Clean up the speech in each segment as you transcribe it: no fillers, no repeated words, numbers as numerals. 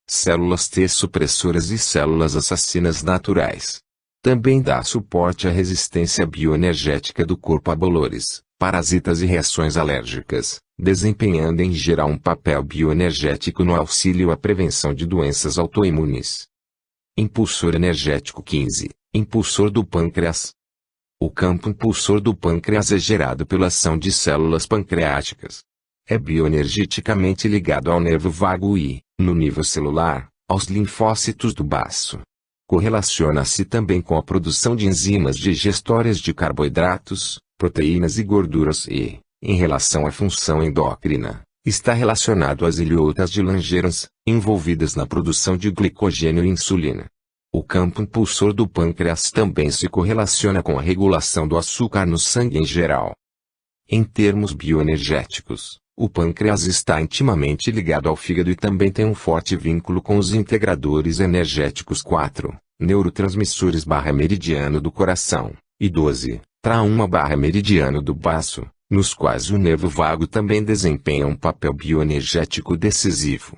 células T supressoras e células assassinas naturais. Também dá suporte à resistência bioenergética do corpo a bolores, parasitas e reações alérgicas, desempenhando em geral um papel bioenergético no auxílio à prevenção de doenças autoimunes. Impulsor energético 15. Impulsor do pâncreas. O campo impulsor do pâncreas é gerado pela ação de células pancreáticas. É bioenergeticamente ligado ao nervo vago e, no nível celular, aos linfócitos do baço. Correlaciona-se também com a produção de enzimas digestórias de carboidratos, proteínas e gorduras e, em relação à função endócrina, está relacionado às ilhotas de Langerhans, envolvidas na produção de glicogênio e insulina. O campo impulsor do pâncreas também se correlaciona com a regulação do açúcar no sangue em geral. Em termos bioenergéticos, o pâncreas está intimamente ligado ao fígado e também tem um forte vínculo com os integradores energéticos 4, neurotransmissores meridiano do coração, e 12, meridiano do baço, nos quais o nervo vago também desempenha um papel bioenergético decisivo.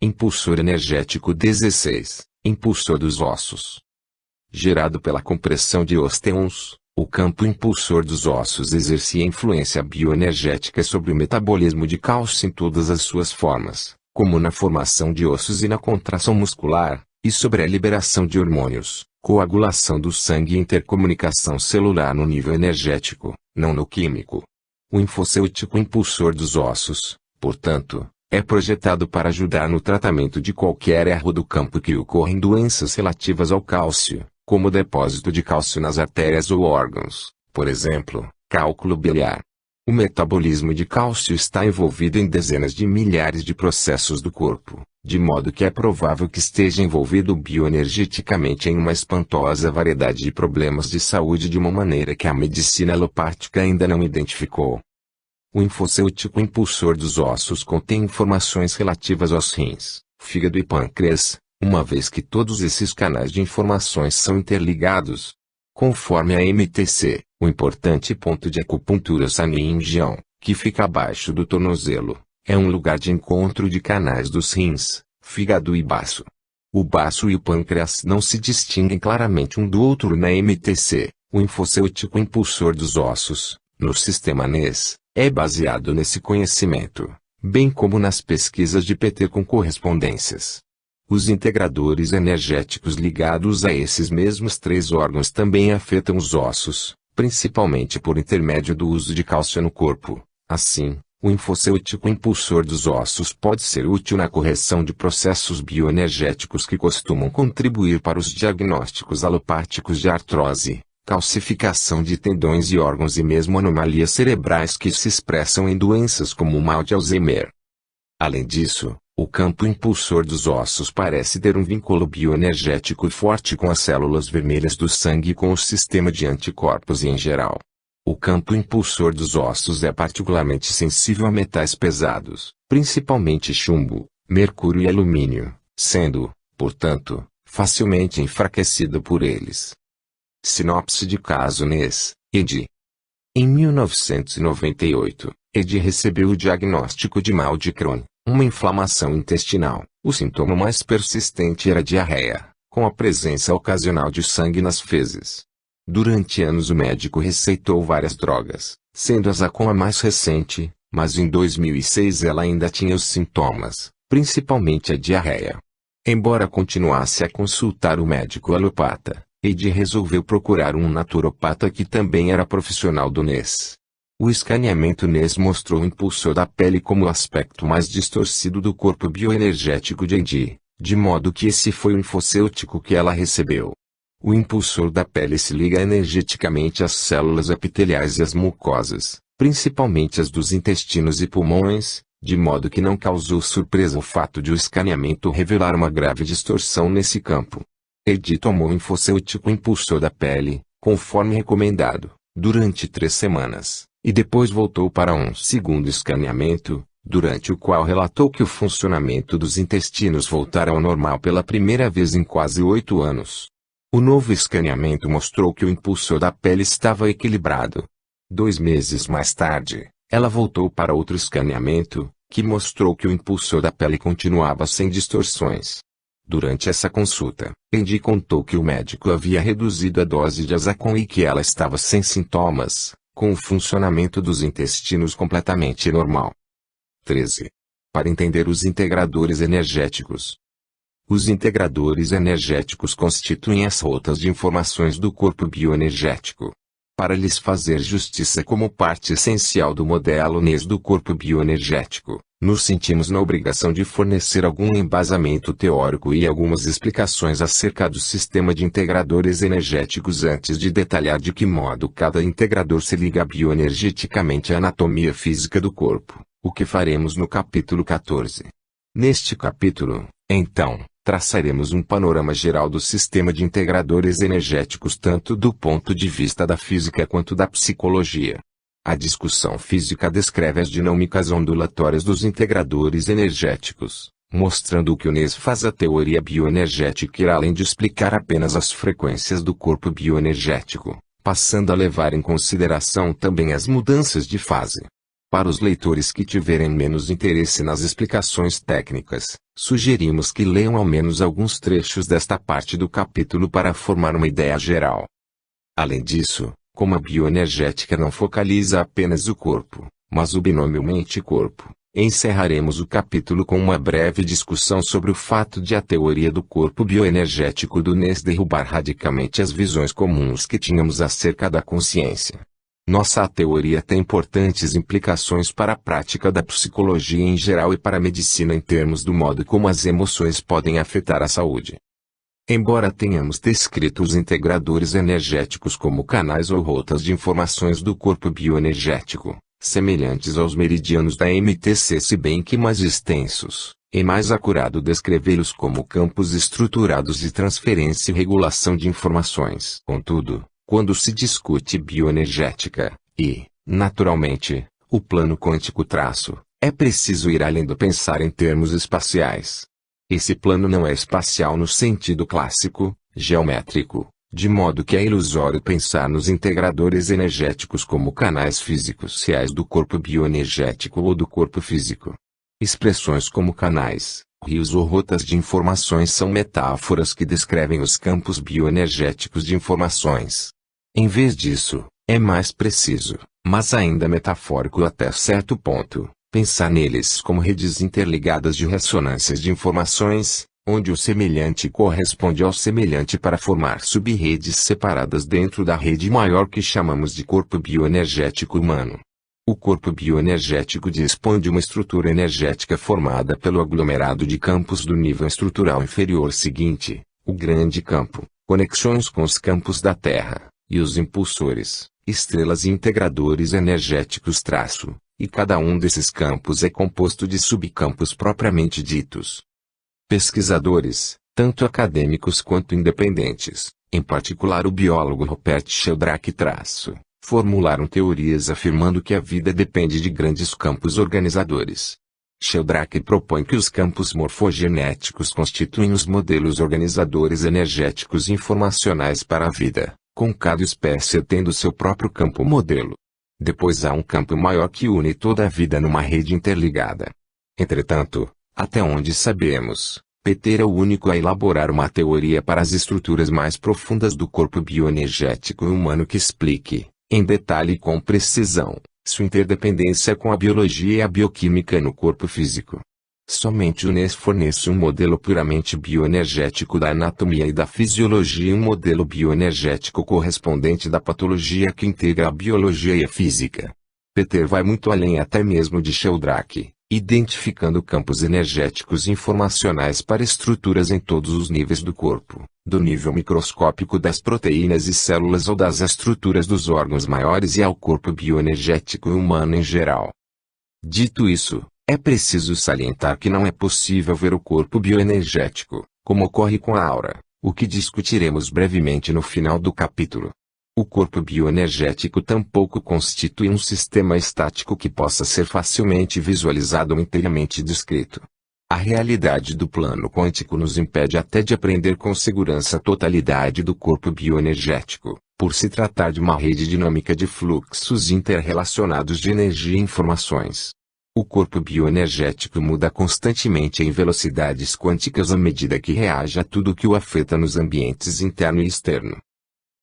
Impulsor energético 16, impulsor dos ossos. Gerado pela compressão de osteons, o campo impulsor dos ossos exercia influência bioenergética sobre o metabolismo de cálcio em todas as suas formas, como na formação de ossos e na contração muscular, e sobre a liberação de hormônios, coagulação do sangue e intercomunicação celular no nível energético, não no químico. O infocêutico impulsor dos ossos, portanto, é projetado para ajudar no tratamento de qualquer erro do campo que ocorra em doenças relativas ao cálcio, como o depósito de cálcio nas artérias ou órgãos, por exemplo, cálculo biliar. O metabolismo de cálcio está envolvido em dezenas de milhares de processos do corpo, de modo que é provável que esteja envolvido bioenergeticamente em uma espantosa variedade de problemas de saúde de uma maneira que a medicina alopática ainda não identificou. O infocêutico impulsor dos ossos contém informações relativas aos rins, fígado e pâncreas, uma vez que todos esses canais de informações são interligados. Conforme a MTC, o importante ponto de acupuntura Sanyin-jiao, que fica abaixo do tornozelo, é um lugar de encontro de canais dos rins, fígado e baço. O baço e o pâncreas não se distinguem claramente um do outro na MTC. O infocêutico impulsor dos ossos, no sistema NES, é baseado nesse conhecimento, bem como nas pesquisas de PT com correspondências. Os integradores energéticos ligados a esses mesmos três órgãos também afetam os ossos, principalmente por intermédio do uso de cálcio no corpo. Assim, o infocêutico impulsor dos ossos pode ser útil na correção de processos bioenergéticos que costumam contribuir para os diagnósticos alopáticos de artrose, calcificação de tendões e órgãos e mesmo anomalias cerebrais que se expressam em doenças como o mal de Alzheimer. Além disso, o campo impulsor dos ossos parece ter um vínculo bioenergético forte com as células vermelhas do sangue e com o sistema de anticorpos em geral. O campo impulsor dos ossos é particularmente sensível a metais pesados, principalmente chumbo, mercúrio e alumínio, sendo, portanto, facilmente enfraquecido por eles. Sinopse de caso NES, ed. Em 1998, Ed recebeu o diagnóstico de mal de Crohn, uma inflamação intestinal. O sintoma mais persistente era diarreia, com a presença ocasional de sangue nas fezes. Durante anos o médico receitou várias drogas, sendo a Zacon a mais recente, mas em 2006 ela ainda tinha os sintomas, principalmente a diarreia. Embora continuasse a consultar o médico alopata, Ed resolveu procurar um naturopata que também era profissional do NES. O escaneamento NES mostrou o impulsor da pele como o aspecto mais distorcido do corpo bioenergético de Ed, de modo que esse foi o infocêutico que ela recebeu. O impulsor da pele se liga energeticamente às células epiteliais e às mucosas, principalmente as dos intestinos e pulmões, de modo que não causou surpresa o fato de o escaneamento revelar uma grave distorção nesse campo. Ed tomou o infocêutico impulsor da pele, conforme recomendado, durante 3 semanas, e depois voltou para um segundo escaneamento, durante o qual relatou que o funcionamento dos intestinos voltara ao normal pela primeira vez em quase 8 anos. O novo escaneamento mostrou que o impulsor da pele estava equilibrado. 2 meses mais tarde, ela voltou para outro escaneamento, que mostrou que o impulsor da pele continuava sem distorções. Durante essa consulta, Andy contou que o médico havia reduzido a dose de Azacon e que ela estava sem sintomas, com o funcionamento dos intestinos completamente normal. 13. Para entender os integradores energéticos. Os integradores energéticos constituem as rotas de informações do corpo bioenergético. Para lhes fazer justiça como parte essencial do modelo NES do corpo bioenergético, nos sentimos na obrigação de fornecer algum embasamento teórico e algumas explicações acerca do sistema de integradores energéticos antes de detalhar de que modo cada integrador se liga bioenergeticamente à anatomia física do corpo, o que faremos no capítulo 14. Neste capítulo, então, traçaremos um panorama geral do sistema de integradores energéticos tanto do ponto de vista da física quanto da psicologia. A discussão física descreve as dinâmicas ondulatórias dos integradores energéticos, mostrando o que o NES faz. A teoria bioenergética irá além de explicar apenas as frequências do corpo bioenergético, passando a levar em consideração também as mudanças de fase. Para os leitores que tiverem menos interesse nas explicações técnicas, sugerimos que leiam ao menos alguns trechos desta parte do capítulo para formar uma ideia geral. Além disso, como a bioenergética não focaliza apenas o corpo, mas o binômio mente-corpo, encerraremos o capítulo com uma breve discussão sobre o fato de a teoria do corpo bioenergético do NES derrubar radicalmente as visões comuns que tínhamos acerca da consciência. Nossa teoria tem importantes implicações para a prática da psicologia em geral e para a medicina em termos do modo como as emoções podem afetar a saúde. Embora tenhamos descrito os integradores energéticos como canais ou rotas de informações do corpo bioenergético, semelhantes aos meridianos da MTC, se bem que mais extensos, é mais acurado descrevê-los como campos estruturados de transferência e regulação de informações. Contudo, quando se discute bioenergética, e, naturalmente, o plano quântico é preciso ir além do pensar em termos espaciais. Esse plano não é espacial no sentido clássico, geométrico, de modo que é ilusório pensar nos integradores energéticos como canais físicos reais do corpo bioenergético ou do corpo físico. Expressões como canais, rios ou rotas de informações são metáforas que descrevem os campos bioenergéticos de informações. Em vez disso, é mais preciso, mas ainda metafórico até certo ponto, pensar neles como redes interligadas de ressonâncias de informações, onde o semelhante corresponde ao semelhante para formar sub-redes separadas dentro da rede maior que chamamos de corpo bioenergético humano. O corpo bioenergético dispõe de uma estrutura energética formada pelo aglomerado de campos do nível estrutural inferior seguinte, o grande campo, conexões com os campos da Terra, e os impulsores, estrelas e integradores energéticos e cada um desses campos é composto de subcampos propriamente ditos. Pesquisadores, tanto acadêmicos quanto independentes, em particular o biólogo Rupert Sheldrake, formularam teorias afirmando que a vida depende de grandes campos organizadores. Sheldrake propõe que os campos morfogenéticos constituem os modelos organizadores energéticos informacionais para a vida, com cada espécie tendo seu próprio campo modelo. Depois há um campo maior que une toda a vida numa rede interligada. Entretanto, até onde sabemos, Peter é o único a elaborar uma teoria para as estruturas mais profundas do corpo bioenergético humano que explique, em detalhe e com precisão, sua interdependência com a biologia e a bioquímica no corpo físico. Somente o NES fornece um modelo puramente bioenergético da anatomia e da fisiologia e um modelo bioenergético correspondente da patologia que integra a biologia e a física. Peter vai muito além até mesmo de Sheldrake, identificando campos energéticos informacionais para estruturas em todos os níveis do corpo, do nível microscópico das proteínas e células ou das estruturas dos órgãos maiores e ao corpo bioenergético humano em geral. Dito isso, é preciso salientar que não é possível ver o corpo bioenergético, como ocorre com a aura, o que discutiremos brevemente no final do capítulo. O corpo bioenergético tampouco constitui um sistema estático que possa ser facilmente visualizado ou inteiramente descrito. A realidade do plano quântico nos impede até de aprender com segurança a totalidade do corpo bioenergético, por se tratar de uma rede dinâmica de fluxos interrelacionados de energia e informações. O corpo bioenergético muda constantemente em velocidades quânticas à medida que reage a tudo que o afeta nos ambientes interno e externo.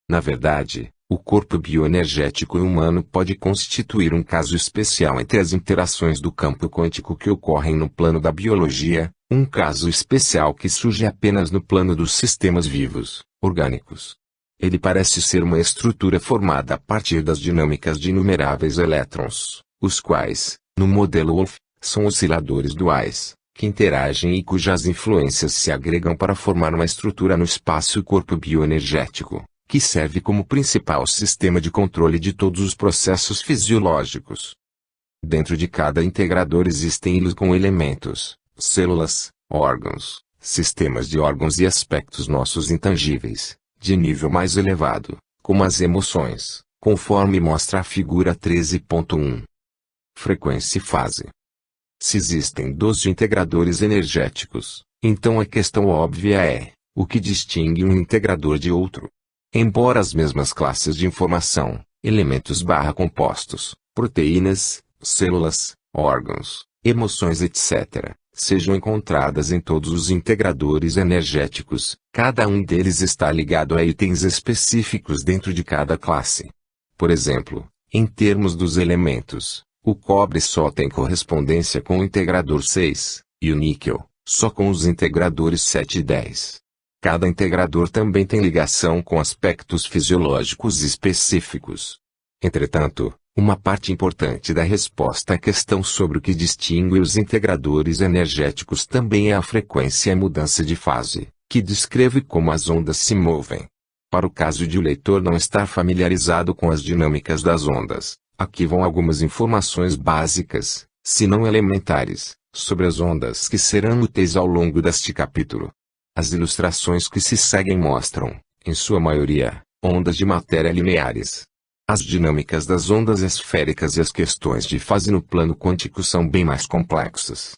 Na verdade, o corpo bioenergético humano pode constituir um caso especial entre as interações do campo quântico que ocorrem no plano da biologia, um caso especial que surge apenas no plano dos sistemas vivos, orgânicos. Ele parece ser uma estrutura formada a partir das dinâmicas de inumeráveis elétrons, os quais, no modelo Wolf, são osciladores duais, que interagem e cujas influências se agregam para formar uma estrutura no espaço-corpo bioenergético, que serve como principal sistema de controle de todos os processos fisiológicos. Dentro de cada integrador existem hilos com elementos, células, órgãos, sistemas de órgãos e aspectos nossos intangíveis, de nível mais elevado, como as emoções, conforme mostra a figura 13.1. Frequência e fase. Se existem 12 integradores energéticos, então a questão óbvia é, o que distingue um integrador de outro? Embora as mesmas classes de informação, elementos/compostos, proteínas, células, órgãos, emoções etc., sejam encontradas em todos os integradores energéticos, cada um deles está ligado a itens específicos dentro de cada classe. Por exemplo, em termos dos elementos, o cobre só tem correspondência com o integrador 6, e o níquel, só com os integradores 7 e 10. Cada integrador também tem ligação com aspectos fisiológicos específicos. Entretanto, uma parte importante da resposta à questão sobre o que distingue os integradores energéticos também é a frequência e a mudança de fase, que descreve como as ondas se movem. Para o caso de o leitor não estar familiarizado com as dinâmicas das ondas, aqui vão algumas informações básicas, se não elementares, sobre as ondas que serão úteis ao longo deste capítulo. As ilustrações que se seguem mostram, em sua maioria, ondas de matéria lineares. As dinâmicas das ondas esféricas e as questões de fase no plano quântico são bem mais complexas.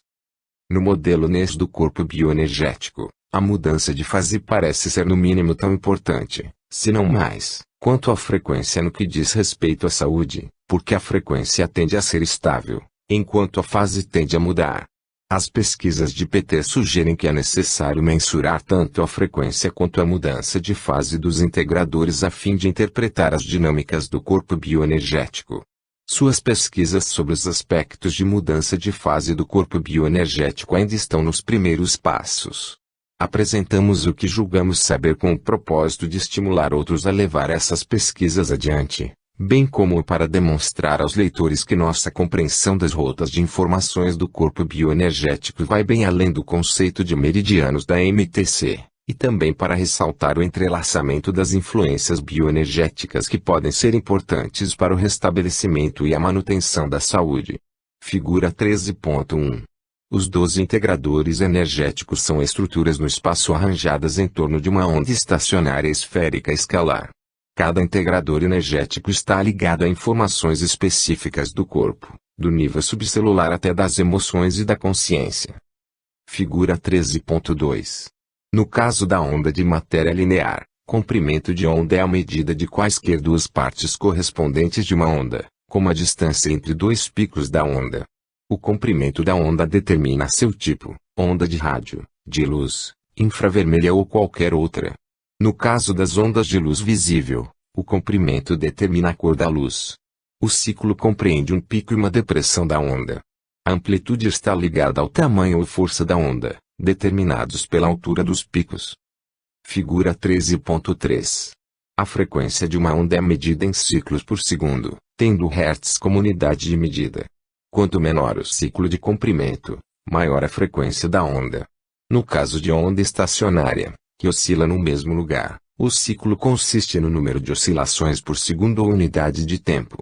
No modelo NES do corpo bioenergético, a mudança de fase parece ser no mínimo tão importante, se não mais, quanto a frequência no que diz respeito à saúde, porque a frequência tende a ser estável, enquanto a fase tende a mudar. As pesquisas de PT sugerem que é necessário mensurar tanto a frequência quanto a mudança de fase dos integradores a fim de interpretar as dinâmicas do corpo bioenergético. Suas pesquisas sobre os aspectos de mudança de fase do corpo bioenergético ainda estão nos primeiros passos. Apresentamos o que julgamos saber com o propósito de estimular outros a levar essas pesquisas adiante, bem como para demonstrar aos leitores que nossa compreensão das rotas de informações do corpo bioenergético vai bem além do conceito de meridianos da MTC, e também para ressaltar o entrelaçamento das influências bioenergéticas que podem ser importantes para o restabelecimento e a manutenção da saúde. Figura 13.1. Os 12 integradores energéticos são estruturas no espaço arranjadas em torno de uma onda estacionária esférica escalar. Cada integrador energético está ligado a informações específicas do corpo, do nível subcelular até das emoções e da consciência. Figura 13.2. No caso da onda de matéria linear, comprimento de onda é a medida de quaisquer duas partes correspondentes de uma onda, como a distância entre dois picos da onda. O comprimento da onda determina seu tipo, onda de rádio, de luz, infravermelha ou qualquer outra. No caso das ondas de luz visível, o comprimento determina a cor da luz. O ciclo compreende um pico e uma depressão da onda. A amplitude está ligada ao tamanho ou força da onda, determinados pela altura dos picos. Figura 13.3. A frequência de uma onda é medida em ciclos por segundo, tendo Hertz como unidade de medida. Quanto menor o ciclo de comprimento, maior a frequência da onda. No caso de onda estacionária, que oscila no mesmo lugar, o ciclo consiste no número de oscilações por segundo ou unidade de tempo.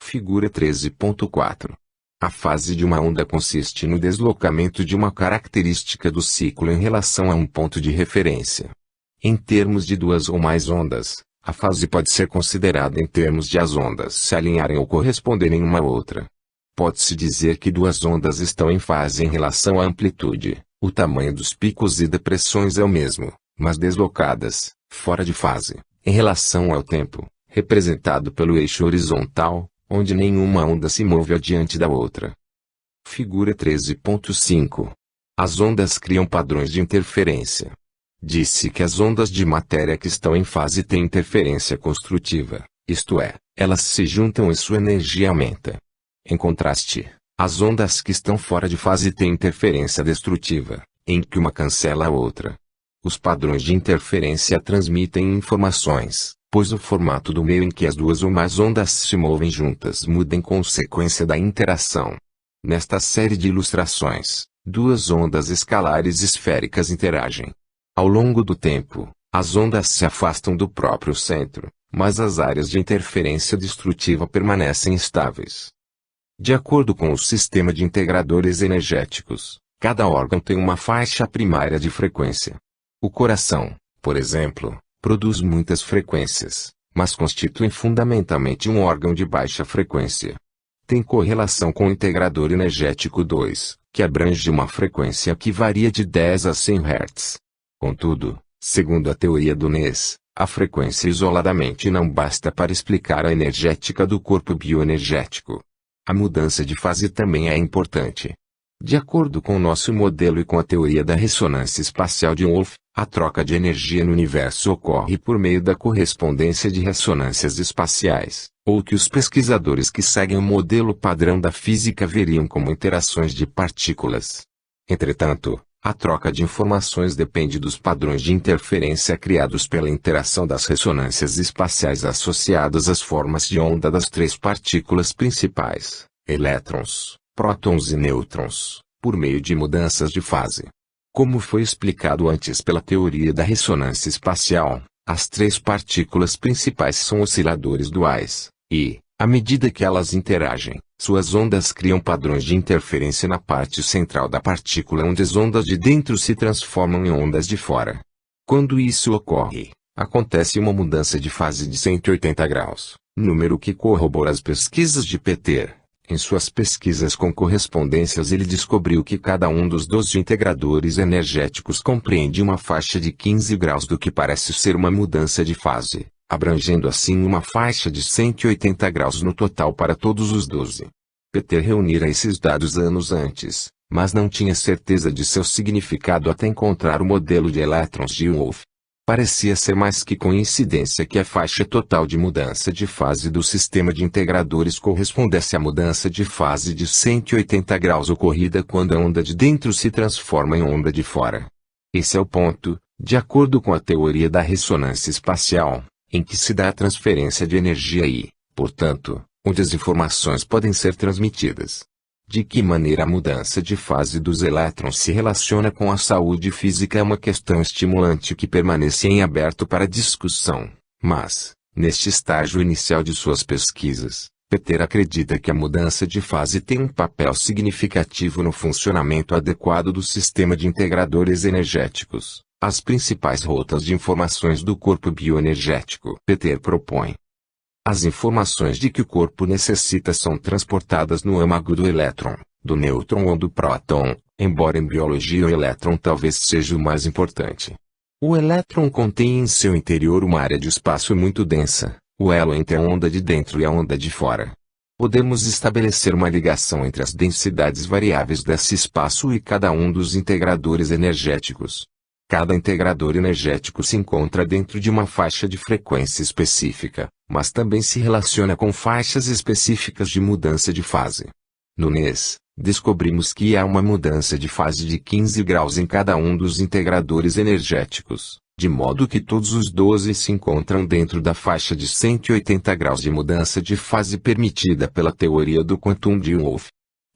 Figura 13.4. A fase de uma onda consiste no deslocamento de uma característica do ciclo em relação a um ponto de referência. Em termos de duas ou mais ondas, a fase pode ser considerada em termos de as ondas se alinharem ou corresponderem uma à outra. Pode-se dizer que duas ondas estão em fase em relação à amplitude, o tamanho dos picos e depressões é o mesmo, mas deslocadas, fora de fase, em relação ao tempo, representado pelo eixo horizontal, onde nenhuma onda se move adiante da outra. Figura 13.5. As ondas criam padrões de interferência. Disse que as ondas de matéria que estão em fase têm interferência construtiva, isto é, elas se juntam e sua energia aumenta. Em contraste, as ondas que estão fora de fase têm interferência destrutiva, em que uma cancela a outra. Os padrões de interferência transmitem informações, pois o formato do meio em que as duas ou mais ondas se movem juntas muda em consequência da interação. Nesta série de ilustrações, duas ondas escalares esféricas interagem. Ao longo do tempo, as ondas se afastam do próprio centro, mas as áreas de interferência destrutiva permanecem estáveis. De acordo com o sistema de integradores energéticos, cada órgão tem uma faixa primária de frequência. O coração, por exemplo, produz muitas frequências, mas constitui fundamentalmente um órgão de baixa frequência. Tem correlação com o integrador energético 2, que abrange uma frequência que varia de 10 a 100 Hz. Contudo, segundo a teoria do NES, a frequência isoladamente não basta para explicar a energética do corpo bioenergético. A mudança de fase também é importante. De acordo com o nosso modelo e com a teoria da ressonância espacial de Wolf, a troca de energia no universo ocorre por meio da correspondência de ressonâncias espaciais, ou que os pesquisadores que seguem o modelo padrão da física veriam como interações de partículas. Entretanto, a troca de informações depende dos padrões de interferência criados pela interação das ressonâncias espaciais associadas às formas de onda das três partículas principais, elétrons, prótons e nêutrons, por meio de mudanças de fase. Como foi explicado antes pela teoria da ressonância espacial, as três partículas principais são osciladores duais, e, à medida que elas interagem, suas ondas criam padrões de interferência na parte central da partícula onde as ondas de dentro se transformam em ondas de fora. Quando isso ocorre, acontece uma mudança de fase de 180 graus, número que corrobora as pesquisas de Peter. Em suas pesquisas com correspondências ele descobriu que cada um dos 12 integradores energéticos compreende uma faixa de 15 graus do que parece ser uma mudança de fase, abrangendo assim uma faixa de 180 graus no total para todos os 12. Peter reunira esses dados anos antes, mas não tinha certeza de seu significado até encontrar o modelo de elétrons de Wolf. Parecia ser mais que coincidência que a faixa total de mudança de fase do sistema de integradores correspondesse à mudança de fase de 180 graus ocorrida quando a onda de dentro se transforma em onda de fora. Esse é o ponto, de acordo com a teoria da ressonância espacial, em que se dá a transferência de energia e, portanto, onde as informações podem ser transmitidas. De que maneira a mudança de fase dos elétrons se relaciona com a saúde física é uma questão estimulante que permanece em aberto para discussão, mas, neste estágio inicial de suas pesquisas, Peter acredita que a mudança de fase tem um papel significativo no funcionamento adequado do sistema de integradores energéticos, as principais rotas de informações do corpo bioenergético. Peter propõe: as informações de que o corpo necessita são transportadas no âmago do elétron, do nêutron ou do próton, embora em biologia o elétron talvez seja o mais importante. O elétron contém em seu interior uma área de espaço muito densa, o elo entre a onda de dentro e a onda de fora. Podemos estabelecer uma ligação entre as densidades variáveis desse espaço e cada um dos integradores energéticos. Cada integrador energético se encontra dentro de uma faixa de frequência específica, mas também se relaciona com faixas específicas de mudança de fase. No NES, descobrimos que há uma mudança de fase de 15 graus em cada um dos integradores energéticos, de modo que todos os 12 se encontram dentro da faixa de 180 graus de mudança de fase permitida pela teoria do quantum de Wolf.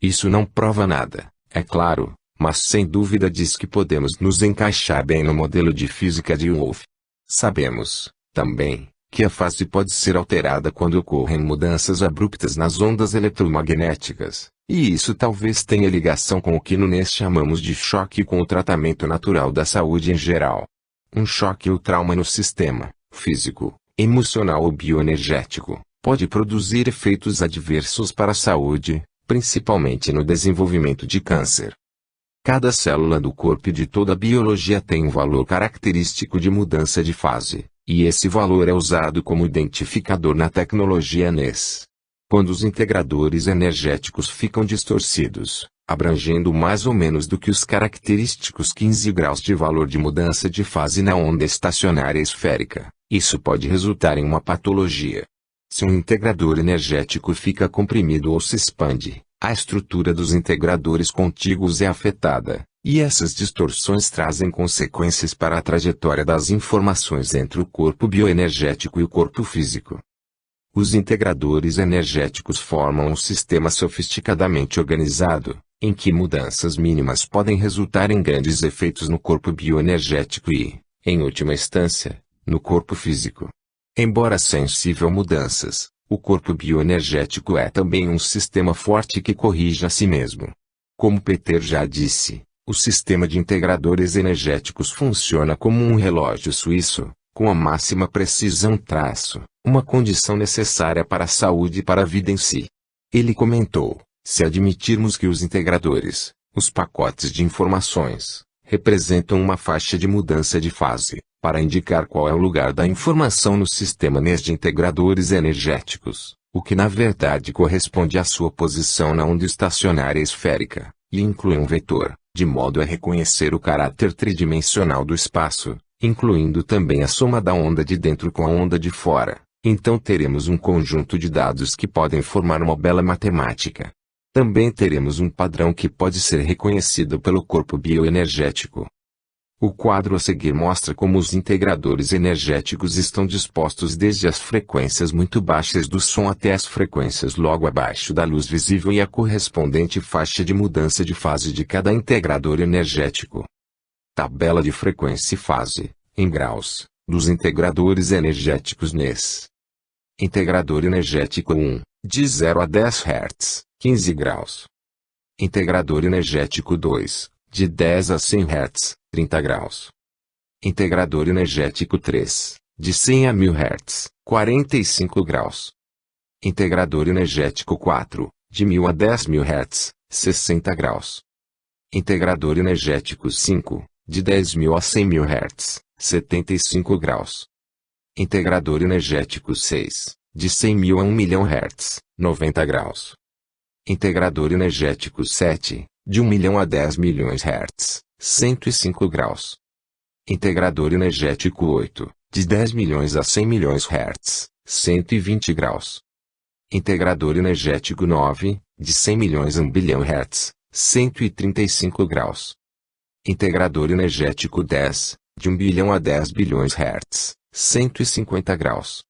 Isso não prova nada, é claro, mas sem dúvida diz que podemos nos encaixar bem no modelo de física de Wolf. Sabemos, também, que a fase pode ser alterada quando ocorrem mudanças abruptas nas ondas eletromagnéticas, e isso talvez tenha ligação com o que no NES chamamos de choque com o tratamento natural da saúde em geral. Um choque ou trauma no sistema, físico, emocional ou bioenergético, pode produzir efeitos adversos para a saúde, principalmente no desenvolvimento de câncer. Cada célula do corpo e de toda a biologia tem um valor característico de mudança de fase, e esse valor é usado como identificador na tecnologia NES. Quando os integradores energéticos ficam distorcidos, abrangendo mais ou menos do que os característicos 15 graus de valor de mudança de fase na onda estacionária esférica. Isso pode resultar em uma patologia. Se um integrador energético fica comprimido ou se expande, a estrutura dos integradores contíguos é afetada, e essas distorções trazem consequências para a trajetória das informações entre o corpo bioenergético e o corpo físico. Os integradores energéticos formam um sistema sofisticadamente organizado, em que mudanças mínimas podem resultar em grandes efeitos no corpo bioenergético e, em última instância, no corpo físico. Embora sensível a mudanças, o corpo bioenergético é também um sistema forte que corrige a si mesmo. Como Peter já disse, o sistema de integradores energéticos funciona como um relógio suíço, com a máxima precisão uma condição necessária para a saúde e para a vida em si. Ele comentou, se admitirmos que os integradores, os pacotes de informações, representam uma faixa de mudança de fase, para indicar qual é o lugar da informação no sistema NES de integradores energéticos, o que na verdade corresponde à sua posição na onda estacionária esférica, e inclui um vetor, de modo a reconhecer o caráter tridimensional do espaço, incluindo também a soma da onda de dentro com a onda de fora. Então teremos um conjunto de dados que podem formar uma bela matemática. Também teremos um padrão que pode ser reconhecido pelo corpo bioenergético. O quadro a seguir mostra como os integradores energéticos estão dispostos desde as frequências muito baixas do som até as frequências logo abaixo da luz visível e a correspondente faixa de mudança de fase de cada integrador energético. Tabela de frequência e fase, em graus, dos integradores energéticos NES. Integrador energético 1, de 0 a 10 Hz, 15 graus. Integrador energético 2, de 10 a 100 Hz, 30 graus. Integrador energético 3, de 100 a 1000 Hz, 45 graus. Integrador energético 4, de 1000 a 10.000 Hz, 60 graus. Integrador energético 5, de 10.000 a 100.000 Hz, 75 graus. Integrador energético 6, de 100.000 a 1.000.000 Hz, 90 graus. Integrador energético 7, de 1.000.000 a 10 milhões Hz, 105 graus. Integrador energético 8, de 10 milhões a 100 milhões Hz, 120 graus. Integrador energético 9, de 100 milhões a 1 bilhão Hz, 135 graus. Integrador energético 10, de 1 bilhão a 10 bilhões Hz, 150 graus.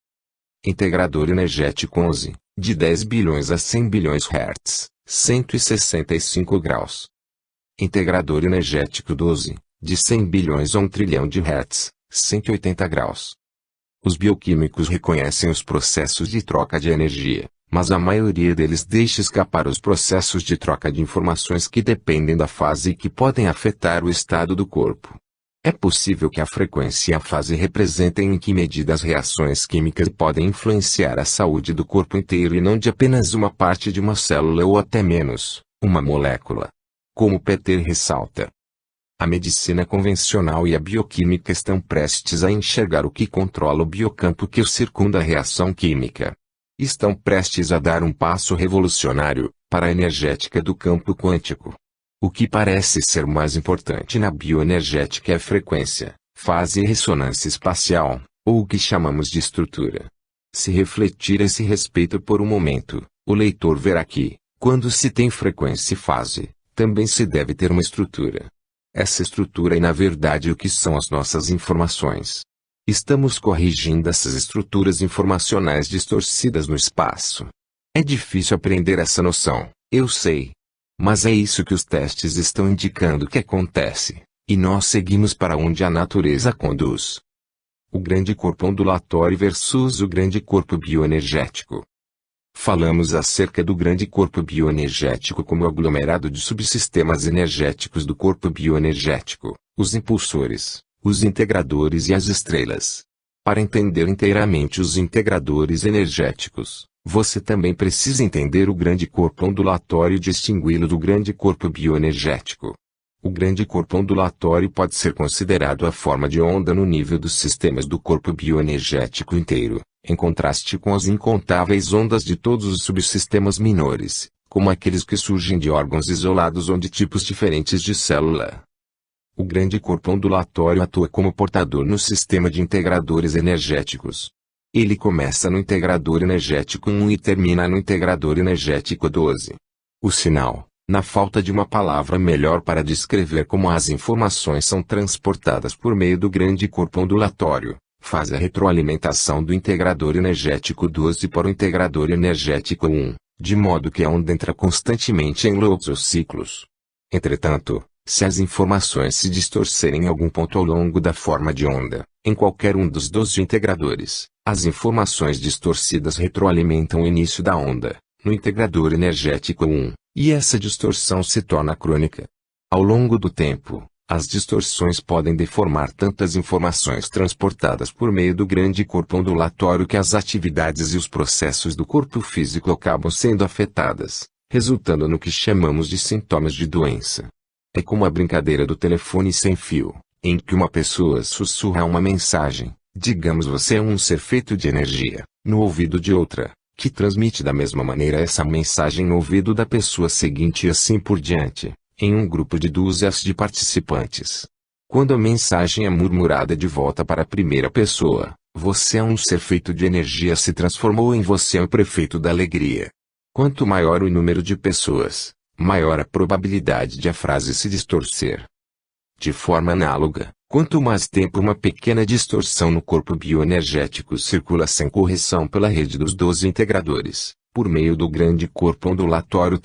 Integrador energético 11, de 10 bilhões a 100 bilhões Hz, 165 graus. Integrador energético 12, de 100 bilhões a 1 trilhão de Hz, 180 graus. Os bioquímicos reconhecem os processos de troca de energia, mas a maioria deles deixa escapar os processos de troca de informações que dependem da fase e que podem afetar o estado do corpo. É possível que a frequência e a fase representem em que medida as reações químicas podem influenciar a saúde do corpo inteiro e não de apenas uma parte de uma célula ou até menos, uma molécula. Como Peter ressalta, a medicina convencional e a bioquímica estão prestes a enxergar o que controla o biocampo que circunda a reação química. Estão prestes a dar um passo revolucionário para a energética do campo quântico. O que parece ser mais importante na bioenergética é a frequência, fase e ressonância espacial, ou o que chamamos de estrutura. Se refletir a esse respeito por um momento, o leitor verá que, quando se tem frequência e fase, também se deve ter uma estrutura. Essa estrutura é na verdade o que são as nossas informações. Estamos corrigindo essas estruturas informacionais distorcidas no espaço. É difícil aprender essa noção, eu sei. Mas é isso que os testes estão indicando que acontece, e nós seguimos para onde a natureza conduz. O grande corpo ondulatório versus o grande corpo bioenergético. Falamos acerca do grande corpo bioenergético como aglomerado de subsistemas energéticos do corpo bioenergético, os impulsores, os integradores e as estrelas. Para entender inteiramente os integradores energéticos, você também precisa entender o grande corpo ondulatório e distingui-lo do grande corpo bioenergético. O grande corpo ondulatório pode ser considerado a forma de onda no nível dos sistemas do corpo bioenergético inteiro, em contraste com as incontáveis ondas de todos os subsistemas menores, como aqueles que surgem de órgãos isolados ou de tipos diferentes de célula. O grande corpo ondulatório atua como portador no sistema de integradores energéticos. Ele começa no integrador energético 1 e termina no integrador energético 12. O sinal, na falta de uma palavra melhor para descrever como as informações são transportadas por meio do grande corpo ondulatório, faz a retroalimentação do integrador energético 12 para o integrador energético 1, de modo que a onda entra constantemente em loops ou ciclos. Entretanto, se as informações se distorcerem em algum ponto ao longo da forma de onda, em qualquer um dos 12 integradores, as informações distorcidas retroalimentam o início da onda, no integrador energético 1, e essa distorção se torna crônica. Ao longo do tempo, as distorções podem deformar tantas informações transportadas por meio do grande corpo ondulatório que as atividades e os processos do corpo físico acabam sendo afetadas, resultando no que chamamos de sintomas de doença. É como a brincadeira do telefone sem fio, em que uma pessoa sussurra uma mensagem, digamos você é um ser feito de energia, no ouvido de outra, que transmite da mesma maneira essa mensagem no ouvido da pessoa seguinte e assim por diante, em um grupo de dúzias de participantes. Quando a mensagem é murmurada de volta para a primeira pessoa, você é um ser feito de energia se transformou em você é o prefeito da alegria. Quanto maior o número de pessoas, maior a probabilidade de a frase se distorcer. De forma análoga, quanto mais tempo uma pequena distorção no corpo bioenergético circula sem correção pela rede dos 12 integradores, por meio do grande corpo ondulatório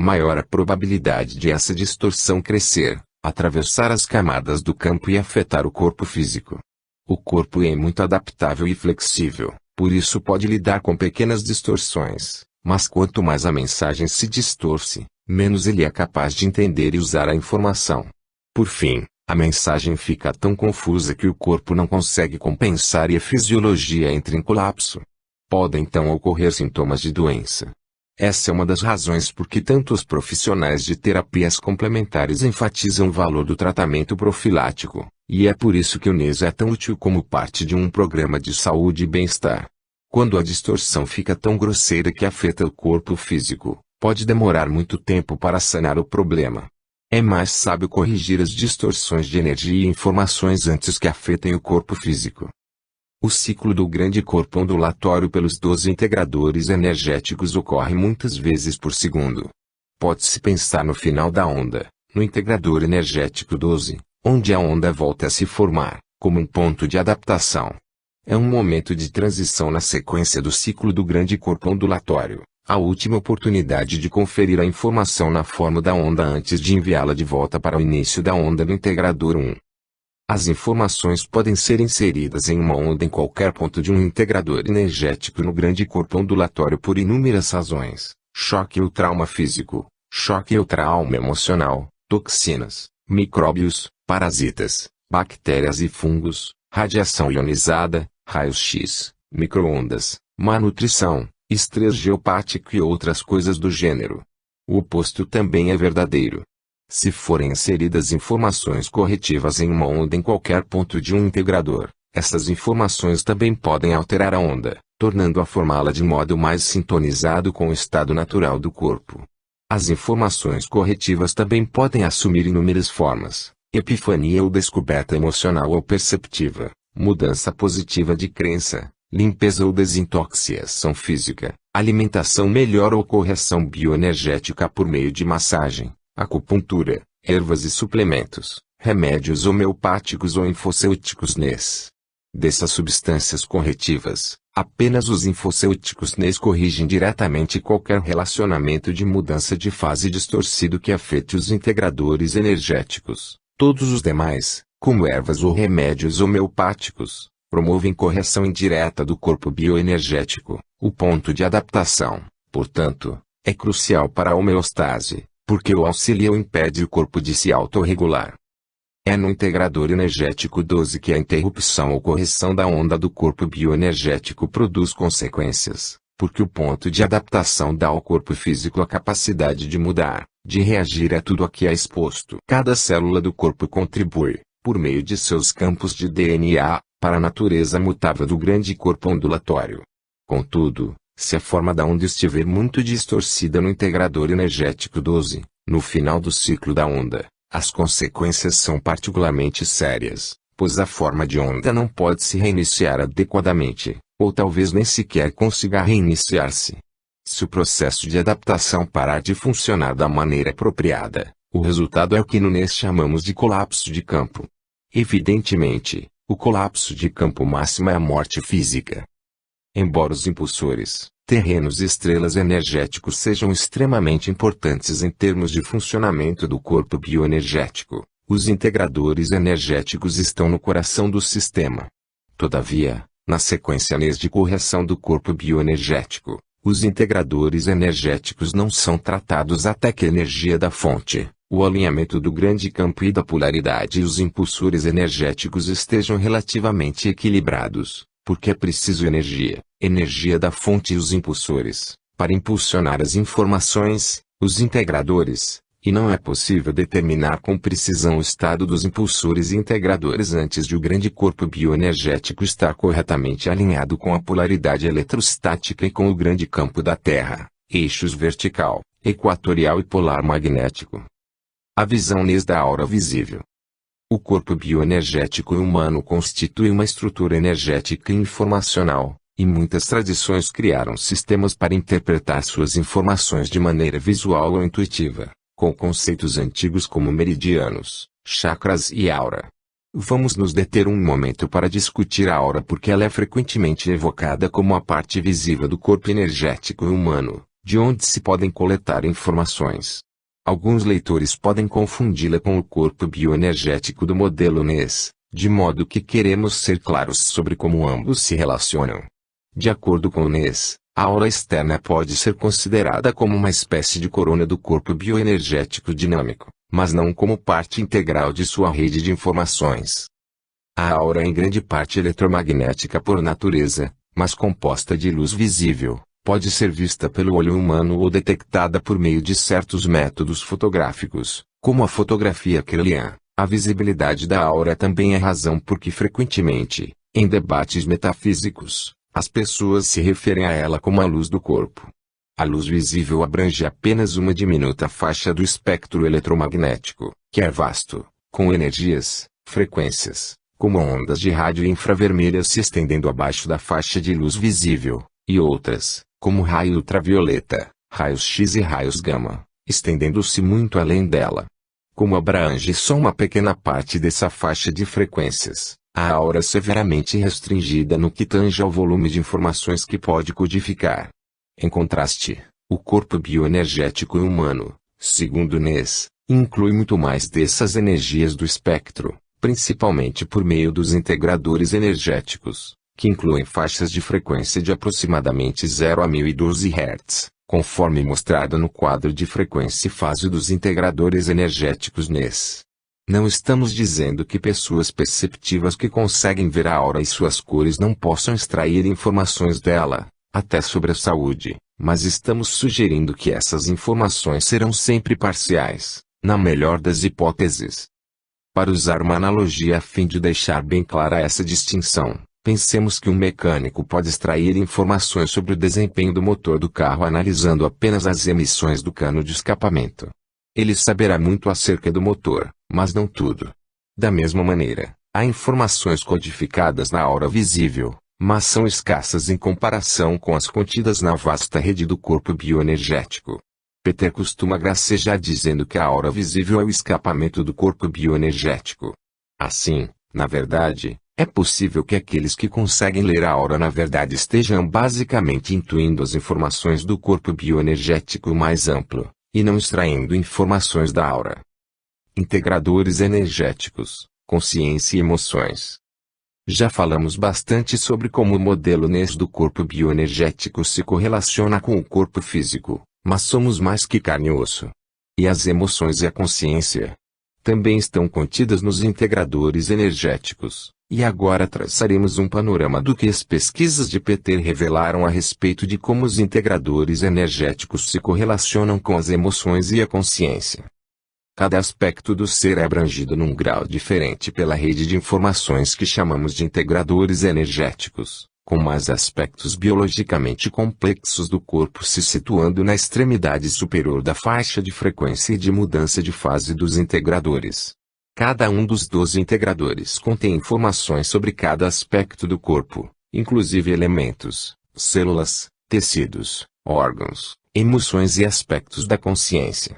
maior a probabilidade de essa distorção crescer, atravessar as camadas do campo e afetar o corpo físico. O corpo é muito adaptável e flexível, por isso pode lidar com pequenas distorções. Mas quanto mais a mensagem se distorce, menos ele é capaz de entender e usar a informação. Por fim, a mensagem fica tão confusa que o corpo não consegue compensar e a fisiologia entra em colapso. Podem então ocorrer sintomas de doença. Essa é uma das razões por que tantos profissionais de terapias complementares enfatizam o valor do tratamento profilático, e é por isso que o NES é tão útil como parte de um programa de saúde e bem-estar. Quando a distorção fica tão grosseira que afeta o corpo físico, pode demorar muito tempo para sanar o problema. É mais sábio corrigir as distorções de energia e informações antes que afetem o corpo físico. O ciclo do grande corpo ondulatório pelos 12 integradores energéticos ocorre muitas vezes por segundo. Pode-se pensar no final da onda, no integrador energético 12, onde a onda volta a se formar, como um ponto de adaptação. É um momento de transição na sequência do ciclo do grande corpo ondulatório, a última oportunidade de conferir a informação na forma da onda antes de enviá-la de volta para o início da onda no integrador 1. As informações podem ser inseridas em uma onda em qualquer ponto de um integrador energético no grande corpo ondulatório por inúmeras razões: choque ou trauma físico, choque ou trauma emocional, toxinas, micróbios, parasitas, bactérias e fungos, radiação ionizada, raios-x, micro-ondas, má nutrição, estresse geopático e outras coisas do gênero. O oposto também é verdadeiro. Se forem inseridas informações corretivas em uma onda em qualquer ponto de um integrador, essas informações também podem alterar a onda, tornando-a formá-la de modo mais sintonizado com o estado natural do corpo. As informações corretivas também podem assumir inúmeras formas: epifania ou descoberta emocional ou perceptiva, mudança positiva de crença, limpeza ou desintoxicação física, alimentação melhor ou correção bioenergética por meio de massagem, acupuntura, ervas e suplementos, remédios homeopáticos ou infocêuticos NES. Dessas substâncias corretivas, apenas os infocêuticos NES corrigem diretamente qualquer relacionamento de mudança de fase distorcido que afete os integradores energéticos. Todos os demais, como ervas ou remédios homeopáticos, promovem correção indireta do corpo bioenergético. O ponto de adaptação, portanto, é crucial para a homeostase, porque o auxilia ou impede o corpo de se autorregular. É no integrador energético 12 que a interrupção ou correção da onda do corpo bioenergético produz consequências, porque o ponto de adaptação dá ao corpo físico a capacidade de mudar, de reagir a tudo a que é exposto. Cada célula do corpo contribui, por meio de seus campos de DNA, para a natureza mutável do grande corpo ondulatório. Contudo, Se a forma da onda estiver muito distorcida no integrador energético 12, no final do ciclo da onda, as consequências são particularmente sérias, pois a forma de onda não pode se reiniciar adequadamente, ou talvez nem sequer consiga reiniciar-se. Se o processo de adaptação parar de funcionar da maneira apropriada, o resultado é o que no NES chamamos de colapso de campo. Evidentemente, o colapso de campo máximo é a morte física. Embora os impulsores, terrenos e estrelas energéticos sejam extremamente importantes em termos de funcionamento do corpo bioenergético, os integradores energéticos estão no coração do sistema. Todavia, na sequência NES de correção do corpo bioenergético, os integradores energéticos não são tratados até que a energia da fonte, o alinhamento do grande campo e da polaridade e os impulsores energéticos estejam relativamente equilibrados, porque é preciso energia da fonte e os impulsores, para impulsionar as informações, os integradores, e não é possível determinar com precisão o estado dos impulsores e integradores antes de o grande corpo bioenergético estar corretamente alinhado com a polaridade eletrostática e com o grande campo da Terra, eixos vertical, equatorial e polar magnético. A visão NES da aura visível. O corpo bioenergético humano constitui uma estrutura energética e informacional, e muitas tradições criaram sistemas para interpretar suas informações de maneira visual ou intuitiva, com conceitos antigos como meridianos, chakras e aura. Vamos nos deter um momento para discutir a aura porque ela é frequentemente evocada como a parte visível do corpo energético humano, de onde se podem coletar informações. Alguns leitores podem confundi-la com o corpo bioenergético do modelo NES, de modo que queremos ser claros sobre como ambos se relacionam. De acordo com o NES, a aura externa pode ser considerada como uma espécie de corona do corpo bioenergético dinâmico, mas não como parte integral de sua rede de informações. A aura é em grande parte eletromagnética por natureza, mas composta de luz visível. Pode ser vista pelo olho humano ou detectada por meio de certos métodos fotográficos, como a fotografia Kirlian. A visibilidade da aura também é razão por que frequentemente, em debates metafísicos, as pessoas se referem a ela como a luz do corpo. A luz visível abrange apenas uma diminuta faixa do espectro eletromagnético, que é vasto, com energias, frequências, como ondas de rádio infravermelhas se estendendo abaixo da faixa de luz visível, e outras, como raio ultravioleta, raios X e raios gama, estendendo-se muito além dela. Como abrange só uma pequena parte dessa faixa de frequências, a aura é severamente restringida no que tange ao volume de informações que pode codificar. Em contraste, o corpo bioenergético humano, segundo NES, inclui muito mais dessas energias do espectro, principalmente por meio dos integradores energéticos, que incluem faixas de frequência de aproximadamente 0 a 1012 Hz, conforme mostrado no quadro de frequência e fase dos integradores energéticos NES. Não estamos dizendo que pessoas perceptivas que conseguem ver a aura e suas cores não possam extrair informações dela, até sobre a saúde, mas estamos sugerindo que essas informações serão sempre parciais, na melhor das hipóteses. Para usar uma analogia a fim de deixar bem clara essa distinção, pensemos que um mecânico pode extrair informações sobre o desempenho do motor do carro analisando apenas as emissões do cano de escapamento. Ele saberá muito acerca do motor, mas não tudo. Da mesma maneira, há informações codificadas na aura visível, mas são escassas em comparação com as contidas na vasta rede do corpo bioenergético. Peter costuma gracejar dizendo que a aura visível é o escapamento do corpo bioenergético. Assim, na verdade, é possível que aqueles que conseguem ler a aura na verdade estejam basicamente intuindo as informações do corpo bioenergético mais amplo, e não extraindo informações da aura. Integradores energéticos, consciência e emoções. Já falamos bastante sobre como o modelo NES do corpo bioenergético se correlaciona com o corpo físico, mas somos mais que carne e osso. E as emoções e a consciência também estão contidas nos integradores energéticos. E agora traçaremos um panorama do que as pesquisas de Peter revelaram a respeito de como os integradores energéticos se correlacionam com as emoções e a consciência. Cada aspecto do ser é abrangido num grau diferente pela rede de informações que chamamos de integradores energéticos, com mais aspectos biologicamente complexos do corpo se situando na extremidade superior da faixa de frequência e de mudança de fase dos integradores. Cada um dos 12 integradores contém informações sobre cada aspecto do corpo, inclusive elementos, células, tecidos, órgãos, emoções e aspectos da consciência.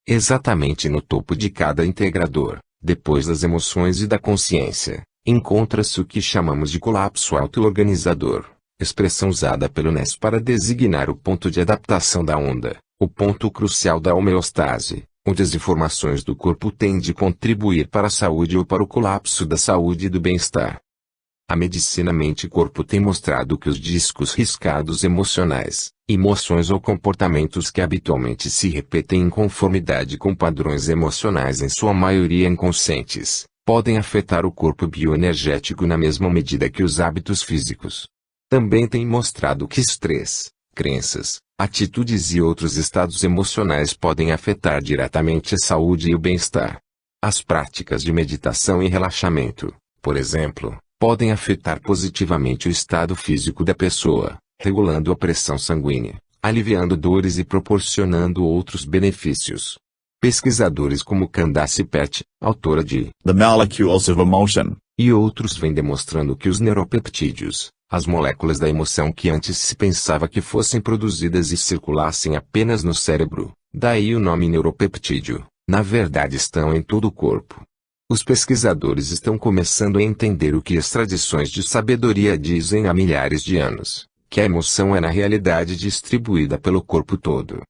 Exatamente no topo de cada integrador, depois das emoções e da consciência, encontra-se o que chamamos de colapso auto-organizador, expressão usada pelo NES para designar o ponto de adaptação da onda, o ponto crucial da homeostase, onde as informações do corpo têm de contribuir para a saúde ou para o colapso da saúde e do bem-estar. A medicina mente-corpo tem mostrado que os discos riscados emocionais, emoções ou comportamentos que habitualmente se repetem em conformidade com padrões emocionais em sua maioria inconscientes, podem afetar o corpo bioenergético na mesma medida que os hábitos físicos. Também tem mostrado que estresse, crenças, atitudes e outros estados emocionais podem afetar diretamente a saúde e o bem-estar. As práticas de meditação e relaxamento, por exemplo, podem afetar positivamente o estado físico da pessoa, regulando a pressão sanguínea, aliviando dores e proporcionando outros benefícios. Pesquisadores como Candace Pert, autora de The Molecules of Emotion, e outros vêm demonstrando que os neuropeptídeos, as moléculas da emoção que antes se pensava que fossem produzidas e circulassem apenas no cérebro, daí o nome neuropeptídeo, na verdade estão em todo o corpo. Os pesquisadores estão começando a entender o que as tradições de sabedoria dizem há milhares de anos, que a emoção é na realidade distribuída pelo corpo todo.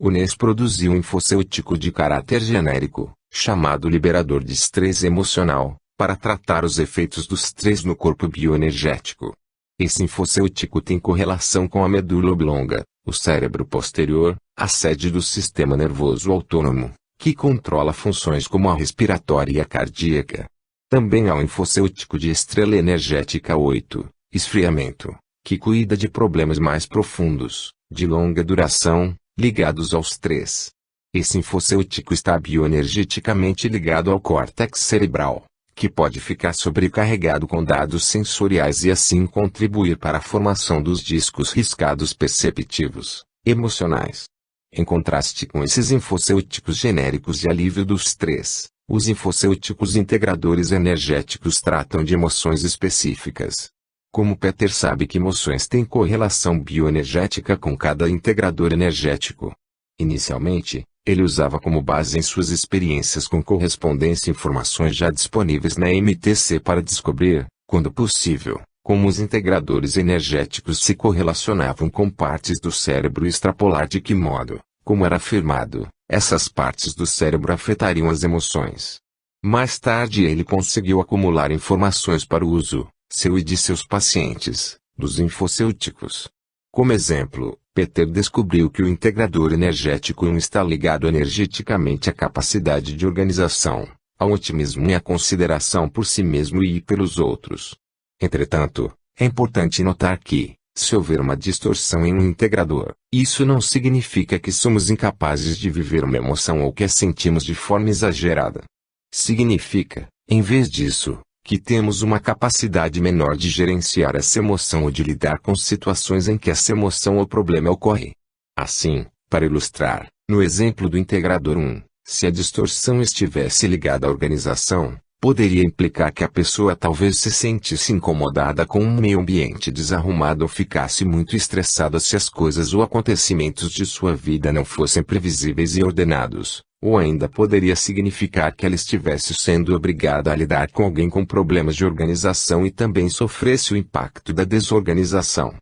O NES produziu um infocêutico de caráter genérico, chamado liberador de estresse emocional, para tratar os efeitos do estresse no corpo bioenergético. Esse infocêutico tem correlação com a medula oblonga, o cérebro posterior, a sede do sistema nervoso autônomo, que controla funções como a respiratória e a cardíaca. Também há o infocêutico de estrela energética 8, esfriamento, que cuida de problemas mais profundos, de longa duração, ligados aos 3. Esse infocêutico está bioenergeticamente ligado ao córtex cerebral, que pode ficar sobrecarregado com dados sensoriais e assim contribuir para a formação dos discos riscados perceptivos, emocionais. Em contraste com esses infocêuticos genéricos de alívio dos 3, os infocêuticos integradores energéticos tratam de emoções específicas. Como Peter sabe que emoções têm correlação bioenergética com cada integrador energético. Inicialmente, ele usava como base em suas experiências com correspondência informações já disponíveis na MTC para descobrir, quando possível, como os integradores energéticos se correlacionavam com partes do cérebro e extrapolar de que modo, como era afirmado, essas partes do cérebro afetariam as emoções. Mais tarde ele conseguiu acumular informações para o uso, seu e de seus pacientes, dos infocêuticos. Como exemplo, Peter descobriu que o integrador energético 1 está ligado energeticamente à capacidade de organização, ao otimismo e à consideração por si mesmo e pelos outros. Entretanto, é importante notar que, se houver uma distorção em um integrador, isso não significa que somos incapazes de viver uma emoção ou que a sentimos de forma exagerada. Significa, em vez disso, que temos uma capacidade menor de gerenciar essa emoção ou de lidar com situações em que essa emoção ou problema ocorre. Assim, para ilustrar, no exemplo do integrador 1, se a distorção estivesse ligada à organização, poderia implicar que a pessoa talvez se sentisse incomodada com um meio ambiente desarrumado ou ficasse muito estressada se as coisas ou acontecimentos de sua vida não fossem previsíveis e ordenados, ou ainda poderia significar que ela estivesse sendo obrigada a lidar com alguém com problemas de organização e também sofresse o impacto da desorganização.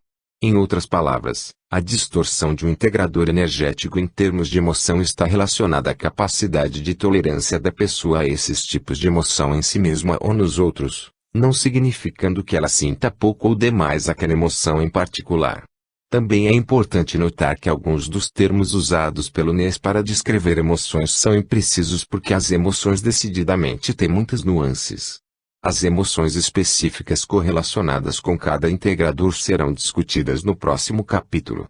Em outras palavras, a distorção de um integrador energético em termos de emoção está relacionada à capacidade de tolerância da pessoa a esses tipos de emoção em si mesma ou nos outros, não significando que ela sinta pouco ou demais aquela emoção em particular. Também é importante notar que alguns dos termos usados pelo NES para descrever emoções são imprecisos porque as emoções decididamente têm muitas nuances. As emoções específicas correlacionadas com cada integrador serão discutidas no próximo capítulo.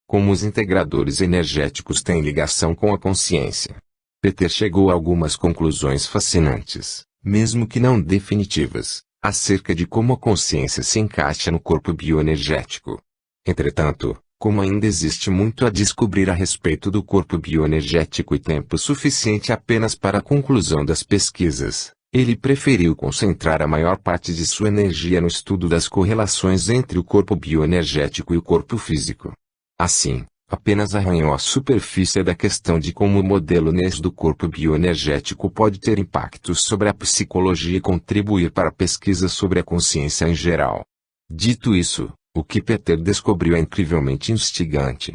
Como os integradores energéticos têm ligação com a consciência. Peter chegou a algumas conclusões fascinantes, mesmo que não definitivas, acerca de como a consciência se encaixa no corpo bioenergético. Entretanto, como ainda existe muito a descobrir a respeito do corpo bioenergético e tempo suficiente apenas para a conclusão das pesquisas, ele preferiu concentrar a maior parte de sua energia no estudo das correlações entre o corpo bioenergético e o corpo físico. Assim, apenas arranhou a superfície da questão de como o modelo NES do corpo bioenergético pode ter impactos sobre a psicologia e contribuir para a pesquisa sobre a consciência em geral. Dito isso, o que Peter descobriu é incrivelmente instigante.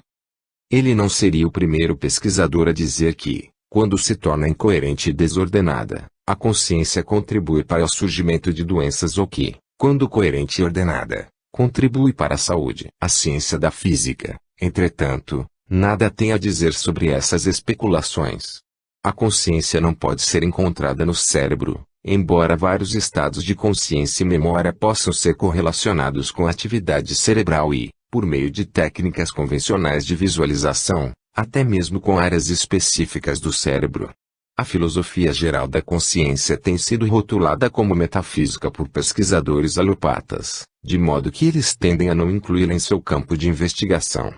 Ele não seria o primeiro pesquisador a dizer que, quando se torna incoerente e desordenada, a consciência contribui para o surgimento de doenças ou que, quando coerente e ordenada, contribui para a saúde. A ciência da física, entretanto, nada tem a dizer sobre essas especulações. A consciência não pode ser encontrada no cérebro, embora vários estados de consciência e memória possam ser correlacionados com a atividade cerebral e, por meio de técnicas convencionais de visualização, até mesmo com áreas específicas do cérebro. A filosofia geral da consciência tem sido rotulada como metafísica por pesquisadores alopatas, de modo que eles tendem a não incluí-la em seu campo de investigação.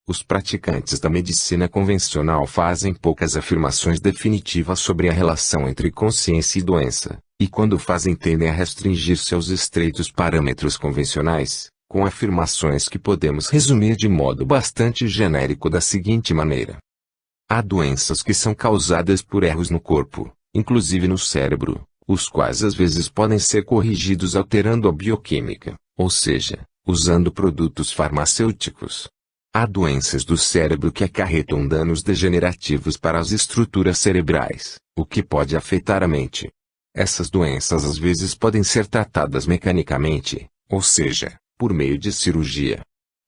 Os praticantes da medicina convencional fazem poucas afirmações definitivas sobre a relação entre consciência e doença, e quando fazem tendem a restringir-se aos estreitos parâmetros convencionais, com afirmações que podemos resumir de modo bastante genérico da seguinte maneira. Há doenças que são causadas por erros no corpo, inclusive no cérebro, os quais às vezes podem ser corrigidos alterando a bioquímica, ou seja, usando produtos farmacêuticos. Há doenças do cérebro que acarretam danos degenerativos para as estruturas cerebrais, o que pode afetar a mente. Essas doenças às vezes podem ser tratadas mecanicamente, ou seja, por meio de cirurgia.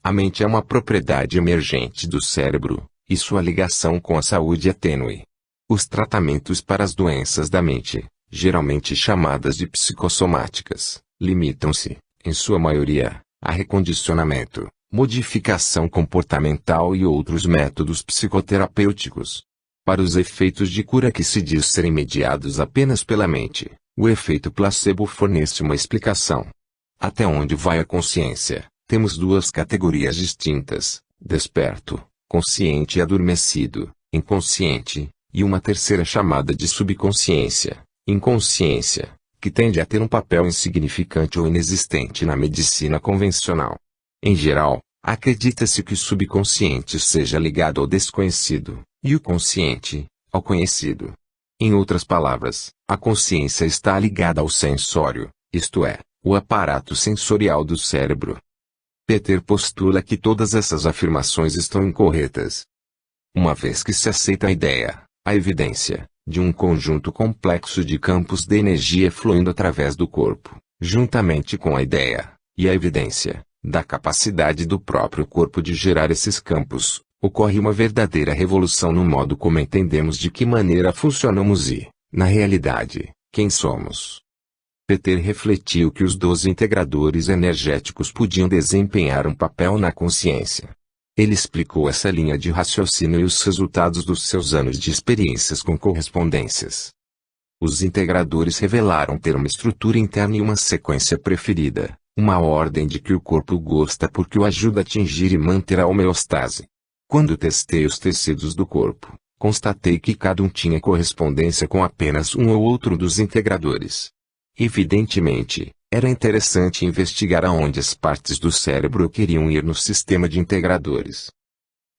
A mente é uma propriedade emergente do cérebro, e sua ligação com a saúde é tênue. Os tratamentos para as doenças da mente, geralmente chamadas de psicossomáticas, limitam-se, em sua maioria, a recondicionamento, modificação comportamental e outros métodos psicoterapêuticos. Para os efeitos de cura que se diz serem mediados apenas pela mente, o efeito placebo fornece uma explicação. Até onde vai a consciência? Temos duas categorias distintas: desperto, consciente e adormecido, inconsciente, e uma terceira chamada de subconsciência, inconsciência, que tende a ter um papel insignificante ou inexistente na medicina convencional. Em geral, acredita-se que o subconsciente seja ligado ao desconhecido, e o consciente, ao conhecido. Em outras palavras, a consciência está ligada ao sensório, isto é, o aparato sensorial do cérebro. Peter postula que todas essas afirmações estão incorretas. Uma vez que se aceita a ideia, a evidência, de um conjunto complexo de campos de energia fluindo através do corpo, juntamente com a ideia, e a evidência, da capacidade do próprio corpo de gerar esses campos, ocorre uma verdadeira revolução no modo como entendemos de que maneira funcionamos e, na realidade, quem somos. Peter refletiu que os 12 integradores energéticos podiam desempenhar um papel na consciência. Ele explicou essa linha de raciocínio e os resultados dos seus anos de experiências com correspondências. Os integradores revelaram ter uma estrutura interna e uma sequência preferida, uma ordem de que o corpo gosta porque o ajuda a atingir e manter a homeostase. Quando testei os tecidos do corpo, constatei que cada um tinha correspondência com apenas um ou outro dos integradores. Evidentemente, era interessante investigar aonde as partes do cérebro queriam ir no sistema de integradores.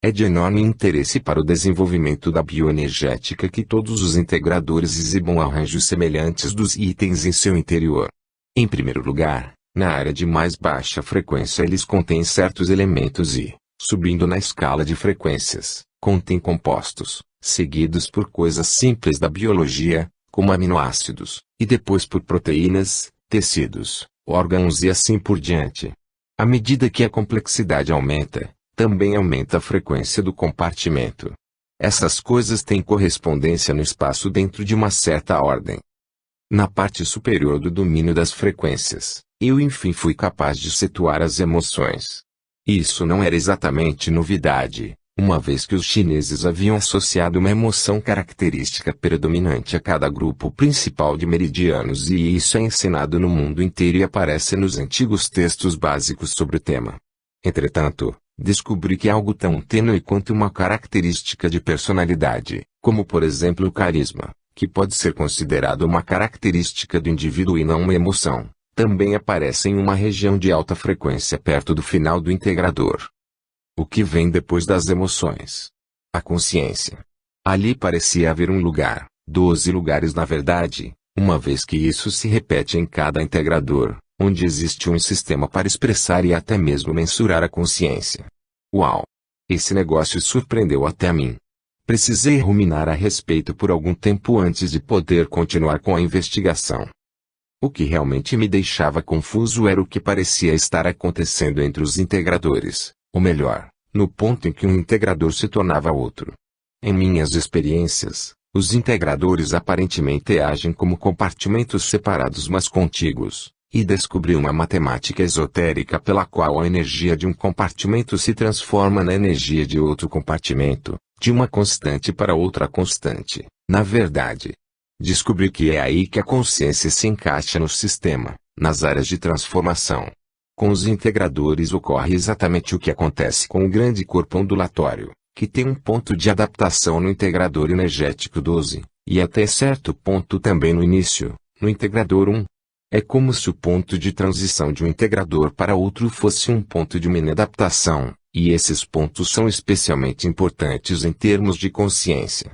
É de enorme interesse para o desenvolvimento da bioenergética que todos os integradores exibam arranjos semelhantes dos itens em seu interior. Em primeiro lugar, na área de mais baixa frequência eles contêm certos elementos e, subindo na escala de frequências, contêm compostos, seguidos por coisas simples da biologia, como aminoácidos, e depois por proteínas, tecidos, órgãos e assim por diante. À medida que a complexidade aumenta, também aumenta a frequência do compartimento. Essas coisas têm correspondência no espaço dentro de uma certa ordem. Na parte superior do domínio das frequências, eu enfim fui capaz de situar as emoções. Isso não era exatamente novidade, uma vez que os chineses haviam associado uma emoção característica predominante a cada grupo principal de meridianos e isso é ensinado no mundo inteiro e aparece nos antigos textos básicos sobre o tema. Entretanto, descobri que algo tão tênue quanto uma característica de personalidade, como por exemplo o carisma, que pode ser considerado uma característica do indivíduo e não uma emoção, também aparece em uma região de alta frequência perto do final do integrador. O que vem depois das emoções? A consciência. Ali parecia haver um lugar, 12 lugares na verdade, uma vez que isso se repete em cada integrador, onde existe um sistema para expressar e até mesmo mensurar a consciência. Uau! Esse negócio surpreendeu até a mim. Precisei ruminar a respeito por algum tempo antes de poder continuar com a investigação. O que realmente me deixava confuso era o que parecia estar acontecendo entre os integradores. Ou melhor, no ponto em que um integrador se tornava outro. Em minhas experiências, os integradores aparentemente agem como compartimentos separados mas contíguos, e descobri uma matemática esotérica pela qual a energia de um compartimento se transforma na energia de outro compartimento, de uma constante para outra constante. Na verdade, descobri que é aí que a consciência se encaixa no sistema, nas áreas de transformação. Com os integradores ocorre exatamente o que acontece com o grande corpo ondulatório, que tem um ponto de adaptação no integrador energético 12, e até certo ponto também no início, no integrador 1. É como se o ponto de transição de um integrador para outro fosse um ponto de uma inadaptação, e esses pontos são especialmente importantes em termos de consciência.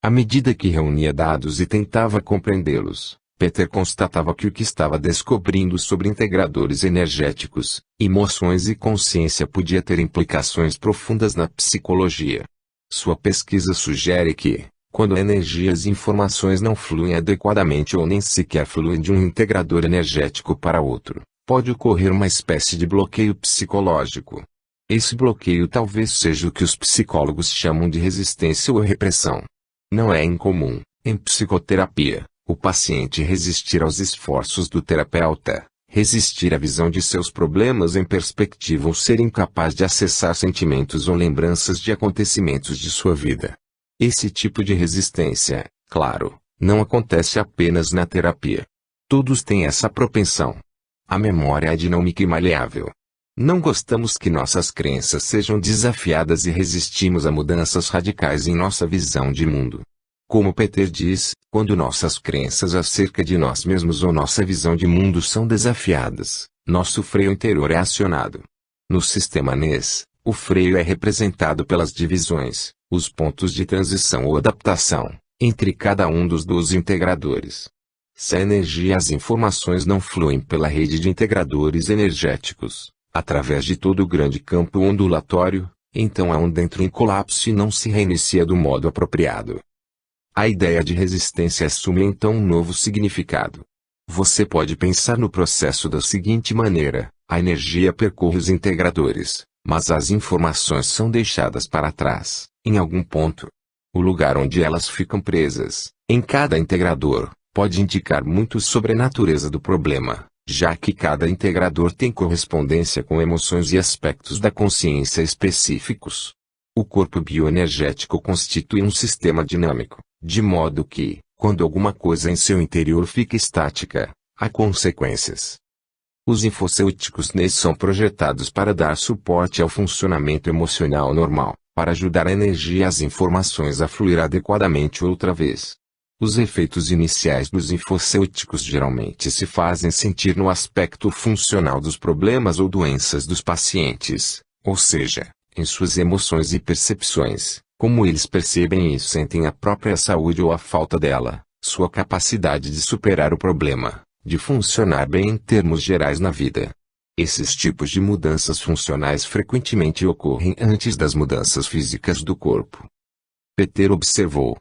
À medida que reunia dados e tentava compreendê-los, Peter constatava que o que estava descobrindo sobre integradores energéticos, emoções e consciência podia ter implicações profundas na psicologia. Sua pesquisa sugere que, quando energias e informações não fluem adequadamente ou nem sequer fluem de um integrador energético para outro, pode ocorrer uma espécie de bloqueio psicológico. Esse bloqueio talvez seja o que os psicólogos chamam de resistência ou repressão. Não é incomum, em psicoterapia, o paciente resistir aos esforços do terapeuta, resistir à visão de seus problemas em perspectiva ou ser incapaz de acessar sentimentos ou lembranças de acontecimentos de sua vida. Esse tipo de resistência, claro, não acontece apenas na terapia. Todos têm essa propensão. A memória é dinâmica e maleável. Não gostamos que nossas crenças sejam desafiadas e resistimos a mudanças radicais em nossa visão de mundo. Como Peter diz, quando nossas crenças acerca de nós mesmos ou nossa visão de mundo são desafiadas, nosso freio interior é acionado. No sistema NES, o freio é representado pelas divisões, os pontos de transição ou adaptação, entre cada um dos 12 integradores. Se a energia e as informações não fluem pela rede de integradores energéticos, através de todo o grande campo ondulatório, então a onda entra em colapso e não se reinicia do modo apropriado. A ideia de resistência assume então um novo significado. Você pode pensar no processo da seguinte maneira: a energia percorre os integradores, mas as informações são deixadas para trás, em algum ponto. O lugar onde elas ficam presas, em cada integrador, pode indicar muito sobre a natureza do problema, já que cada integrador tem correspondência com emoções e aspectos da consciência específicos. O corpo bioenergético constitui um sistema dinâmico, de modo que, quando alguma coisa em seu interior fica estática, há consequências. Os infocêuticos NES são projetados para dar suporte ao funcionamento emocional normal, para ajudar a energia e as informações a fluir adequadamente outra vez. Os efeitos iniciais dos infocêuticos geralmente se fazem sentir no aspecto funcional dos problemas ou doenças dos pacientes, ou seja, em suas emoções e percepções, como eles percebem e sentem a própria saúde ou a falta dela, sua capacidade de superar o problema, de funcionar bem em termos gerais na vida. Esses tipos de mudanças funcionais frequentemente ocorrem antes das mudanças físicas do corpo. Peter observou.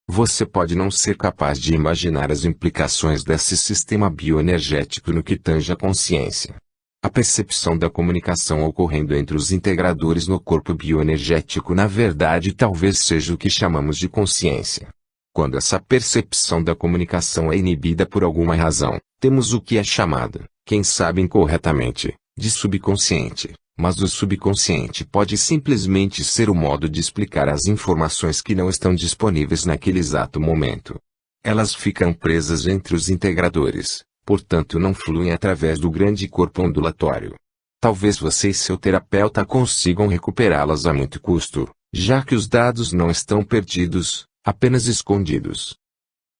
Você pode não ser capaz de imaginar as implicações desse sistema bioenergético no que tange a consciência. A percepção da comunicação ocorrendo entre os integradores no corpo bioenergético na verdade talvez seja o que chamamos de consciência. Quando essa percepção da comunicação é inibida por alguma razão, temos o que é chamado, quem sabe incorretamente, de subconsciente, mas o subconsciente pode simplesmente ser o modo de explicar as informações que não estão disponíveis naquele exato momento. Elas ficam presas entre os integradores, portanto não fluem através do grande corpo ondulatório. Talvez você e seu terapeuta consigam recuperá-las a muito custo, já que os dados não estão perdidos, apenas escondidos.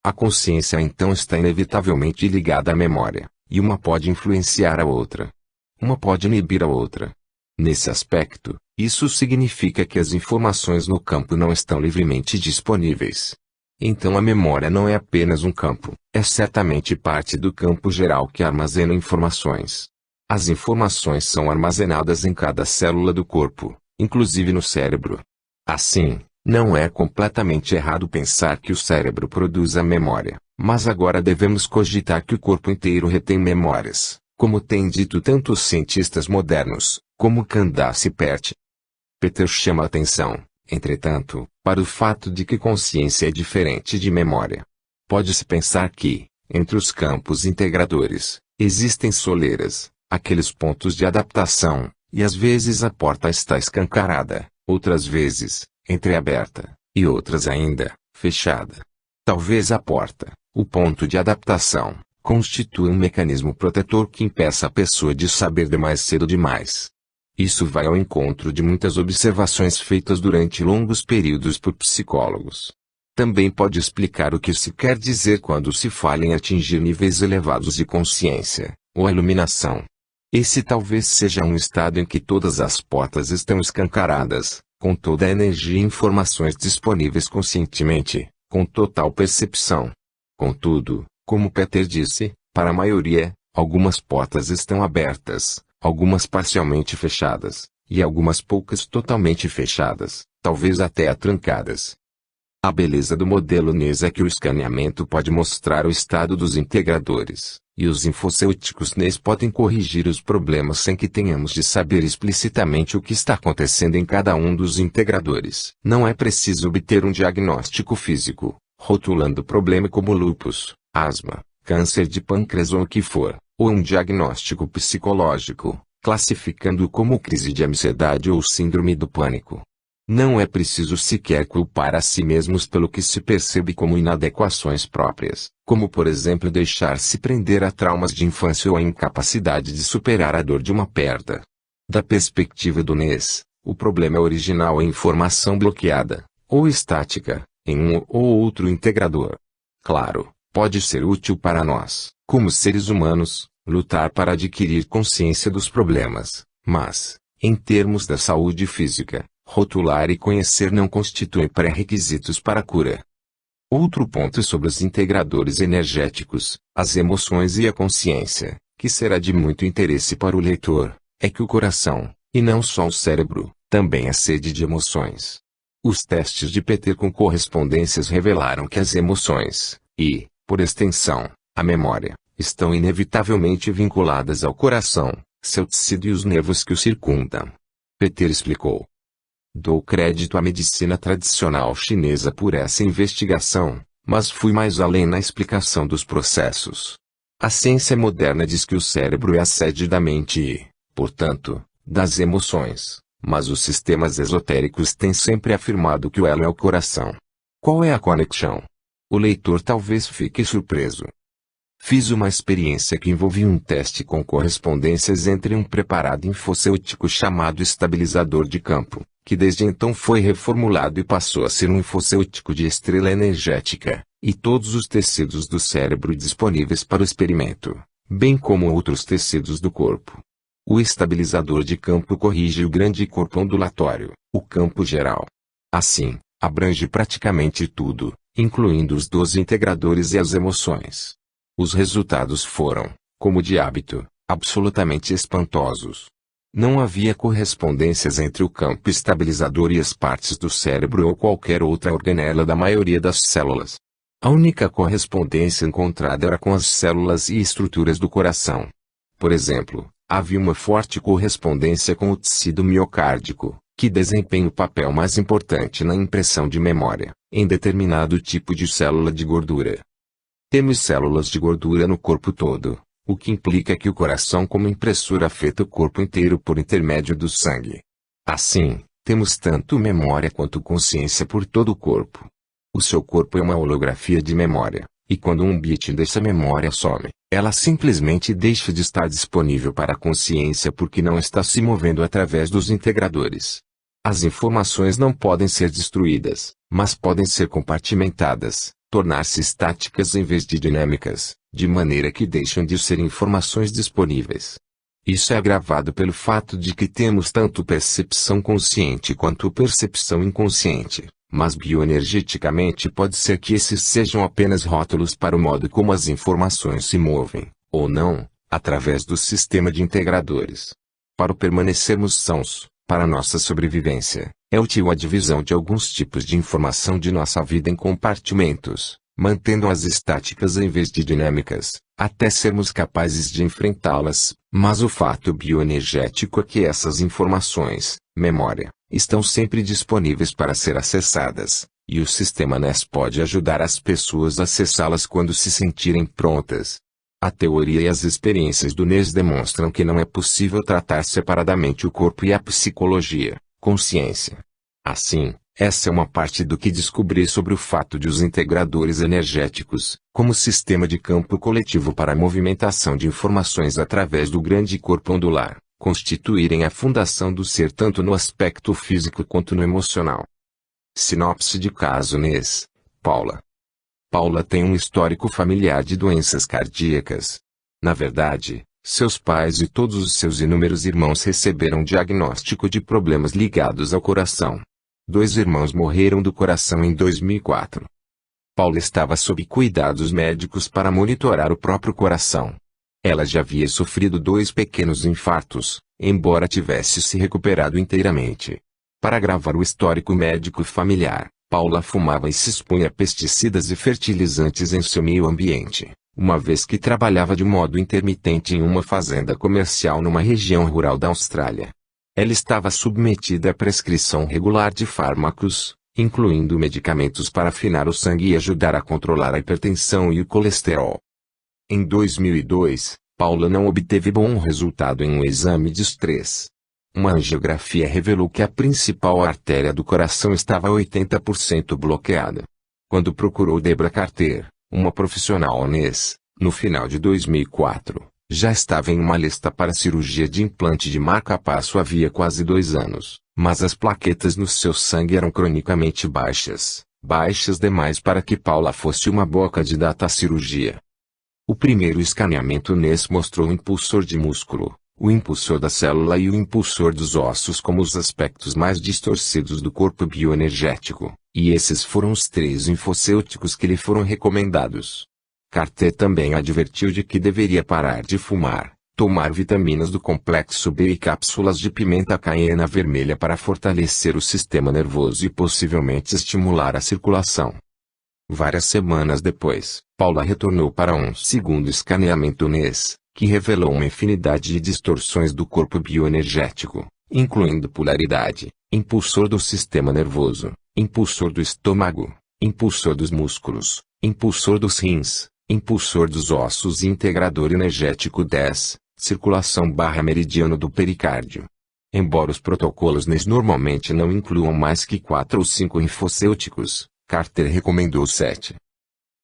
A consciência então está inevitavelmente ligada à memória, e uma pode influenciar a outra. Uma pode inibir a outra. Nesse aspecto, isso significa que as informações no campo não estão livremente disponíveis. Então a memória não é apenas um campo, é certamente parte do campo geral que armazena informações. As informações são armazenadas em cada célula do corpo, inclusive no cérebro. Assim, não é completamente errado pensar que o cérebro produz a memória, mas agora devemos cogitar que o corpo inteiro retém memórias, como têm dito tanto os cientistas modernos, como Candace Pert. Peter chama atenção, entretanto, para o fato de que consciência é diferente de memória. Pode-se pensar que, entre os campos integradores, existem soleiras, aqueles pontos de adaptação, e às vezes a porta está escancarada, outras vezes, entreaberta, e outras ainda, fechada. Talvez a porta, o ponto de adaptação, constitua um mecanismo protetor que impeça a pessoa de saber demais cedo demais. Isso vai ao encontro de muitas observações feitas durante longos períodos por psicólogos. Também pode explicar o que se quer dizer quando se fala em atingir níveis elevados de consciência, ou a iluminação. Esse talvez seja um estado em que todas as portas estão escancaradas, com toda a energia e informações disponíveis conscientemente, com total percepção. Contudo, como Peter disse, para a maioria, algumas portas estão abertas, algumas parcialmente fechadas, e algumas poucas totalmente fechadas, talvez até atrancadas. A beleza do modelo NES é que o escaneamento pode mostrar o estado dos integradores, e os infocêuticos NES podem corrigir os problemas sem que tenhamos de saber explicitamente o que está acontecendo em cada um dos integradores. Não é preciso obter um diagnóstico físico, rotulando o problema como lúpus, asma, câncer de pâncreas ou o que for, ou um diagnóstico psicológico, classificando-o como crise de ansiedade ou síndrome do pânico. Não é preciso sequer culpar a si mesmos pelo que se percebe como inadequações próprias, como por exemplo deixar-se prender a traumas de infância ou a incapacidade de superar a dor de uma perda. Da perspectiva do NES, o problema original é informação bloqueada, ou estática, em um ou outro integrador. Claro, pode ser útil para nós, como seres humanos, lutar para adquirir consciência dos problemas, mas, em termos da saúde física, rotular e conhecer não constituem pré-requisitos para a cura. Outro ponto sobre os integradores energéticos, as emoções e a consciência, que será de muito interesse para o leitor, é que o coração, e não só o cérebro, também é sede de emoções. Os testes de Peter com correspondências revelaram que as emoções, e, por extensão, a memória, estão inevitavelmente vinculadas ao coração, seu tecido e os nervos que o circundam. Peter explicou. Dou crédito à medicina tradicional chinesa por essa investigação, mas fui mais além na explicação dos processos. A ciência moderna diz que o cérebro é a sede da mente e, portanto, das emoções, mas os sistemas esotéricos têm sempre afirmado que o elo é o coração. Qual é a conexão? O leitor talvez fique surpreso. Fiz uma experiência que envolvia um teste com correspondências entre um preparado infocêutico chamado estabilizador de campo, que desde então foi reformulado e passou a ser um infocêutico de estrela energética, e todos os tecidos do cérebro disponíveis para o experimento, bem como outros tecidos do corpo. O estabilizador de campo corrige o grande corpo ondulatório, o campo geral. Assim, abrange praticamente tudo, incluindo os 12 integradores e as emoções. Os resultados foram, como de hábito, absolutamente espantosos. Não havia correspondências entre o campo estabilizador e as partes do cérebro ou qualquer outra organela da maioria das células. A única correspondência encontrada era com as células e estruturas do coração. Por exemplo, havia uma forte correspondência com o tecido miocárdico, que desempenha o papel mais importante na impressão de memória, em determinado tipo de célula de gordura. Temos células de gordura no corpo todo. o que implica que o coração como impressora afeta o corpo inteiro por intermédio do sangue. Assim, temos tanto memória quanto consciência por todo o corpo. O seu corpo é uma holografia de memória, e quando um bit dessa memória some, ela simplesmente deixa de estar disponível para a consciência porque não está se movendo através dos integradores. As informações não podem ser destruídas, mas podem ser compartimentadas, tornar-se estáticas em vez de dinâmicas, de maneira que deixam de ser informações disponíveis. Isso é agravado pelo fato de que temos tanto percepção consciente quanto percepção inconsciente, mas bioenergeticamente pode ser que esses sejam apenas rótulos para o modo como as informações se movem, ou não, através do sistema de integradores. Para permanecermos sãos, para nossa sobrevivência, é útil a divisão de alguns tipos de informação de nossa vida em compartimentos, mantendo-as estáticas em vez de dinâmicas, até sermos capazes de enfrentá-las, mas o fato bioenergético é que essas informações, memória, estão sempre disponíveis para ser acessadas, e o sistema NES pode ajudar as pessoas a acessá-las quando se sentirem prontas. A teoria e as experiências do NES demonstram que não é possível tratar separadamente o corpo e a psicologia, consciência. Assim, essa é uma parte do que descobri sobre o fato de os integradores energéticos, como sistema de campo coletivo para a movimentação de informações através do grande corpo ondular, constituírem a fundação do ser tanto no aspecto físico quanto no emocional. Sinopse de caso NES, Paula. Paula tem um histórico familiar de doenças cardíacas. Na verdade, seus pais e todos os seus inúmeros irmãos receberam diagnóstico de problemas ligados ao coração. 2 irmãos morreram do coração em 2004. Paula estava sob cuidados médicos para monitorar o próprio coração. Ela já havia sofrido 2 pequenos infartos, embora tivesse se recuperado inteiramente. Para agravar o histórico médico familiar, Paula fumava e se expunha a pesticidas e fertilizantes em seu meio ambiente, uma vez que trabalhava de modo intermitente em uma fazenda comercial numa região rural da Austrália. Ela estava submetida à prescrição regular de fármacos, incluindo medicamentos para afinar o sangue e ajudar a controlar a hipertensão e o colesterol. Em 2002, Paula não obteve bom resultado em um exame de estresse. Uma angiografia revelou que a principal artéria do coração estava 80% bloqueada. Quando procurou Debra Carter, uma profissional NES, no final de 2004, já estava em uma lista para cirurgia de implante de marca-passo havia quase 2 anos, mas as plaquetas no seu sangue eram cronicamente baixas demais para que Paula fosse uma boa candidata à cirurgia. O primeiro escaneamento NES mostrou o impulsor de músculo, o impulsor da célula e o impulsor dos ossos como os aspectos mais distorcidos do corpo bioenergético, e esses foram os 3 infocêuticos que lhe foram recomendados. Carter também advertiu de que deveria parar de fumar, tomar vitaminas do complexo B e cápsulas de pimenta caiena vermelha para fortalecer o sistema nervoso e possivelmente estimular a circulação. Várias semanas depois, Paula retornou para um segundo escaneamento NES, que revelou uma infinidade de distorções do corpo bioenergético, incluindo polaridade, impulsor do sistema nervoso, impulsor do estômago, impulsor dos músculos, impulsor dos rins, impulsor dos ossos e integrador energético 10, circulação/meridiano do pericárdio. Embora os protocolos NES normalmente não incluam mais que 4 ou 5 infocêuticos, Carter recomendou 7.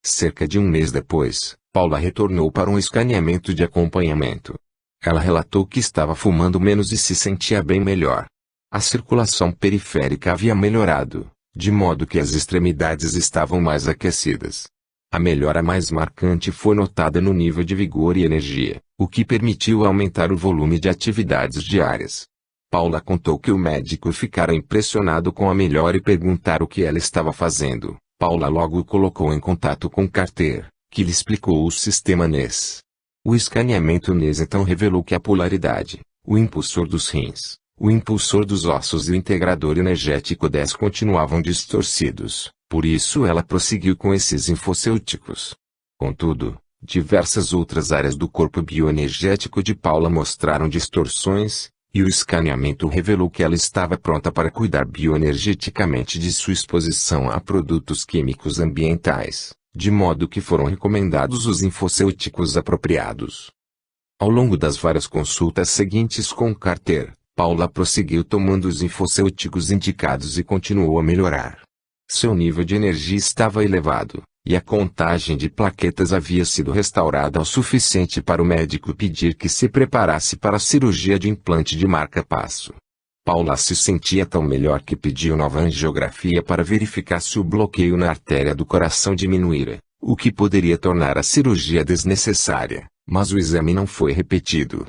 Cerca de um mês depois, Paula retornou para um escaneamento de acompanhamento. Ela relatou que estava fumando menos e se sentia bem melhor. A circulação periférica havia melhorado, de modo que as extremidades estavam mais aquecidas. A melhora mais marcante foi notada no nível de vigor e energia, o que permitiu aumentar o volume de atividades diárias. Paula contou que o médico ficara impressionado com a melhora e perguntar o que ela estava fazendo. Paula logo o colocou em contato com Carter, que lhe explicou o sistema NES. O escaneamento NES então revelou que a polaridade, o impulsor dos rins, o impulsor dos ossos e o integrador energético 10 continuavam distorcidos, por isso ela prosseguiu com esses infocêuticos. Contudo, diversas outras áreas do corpo bioenergético de Paula mostraram distorções, e o escaneamento revelou que ela estava pronta para cuidar bioenergeticamente de sua exposição a produtos químicos ambientais, de modo que foram recomendados os infocêuticos apropriados. Ao longo das várias consultas seguintes com Carter, Paula prosseguiu tomando os infocêuticos indicados e continuou a melhorar. Seu nível de energia estava elevado, e a contagem de plaquetas havia sido restaurada o suficiente para o médico pedir que se preparasse para a cirurgia de implante de marca-passo. Paula se sentia tão melhor que pediu nova angiografia para verificar se o bloqueio na artéria do coração diminuíra, o que poderia tornar a cirurgia desnecessária, mas o exame não foi repetido.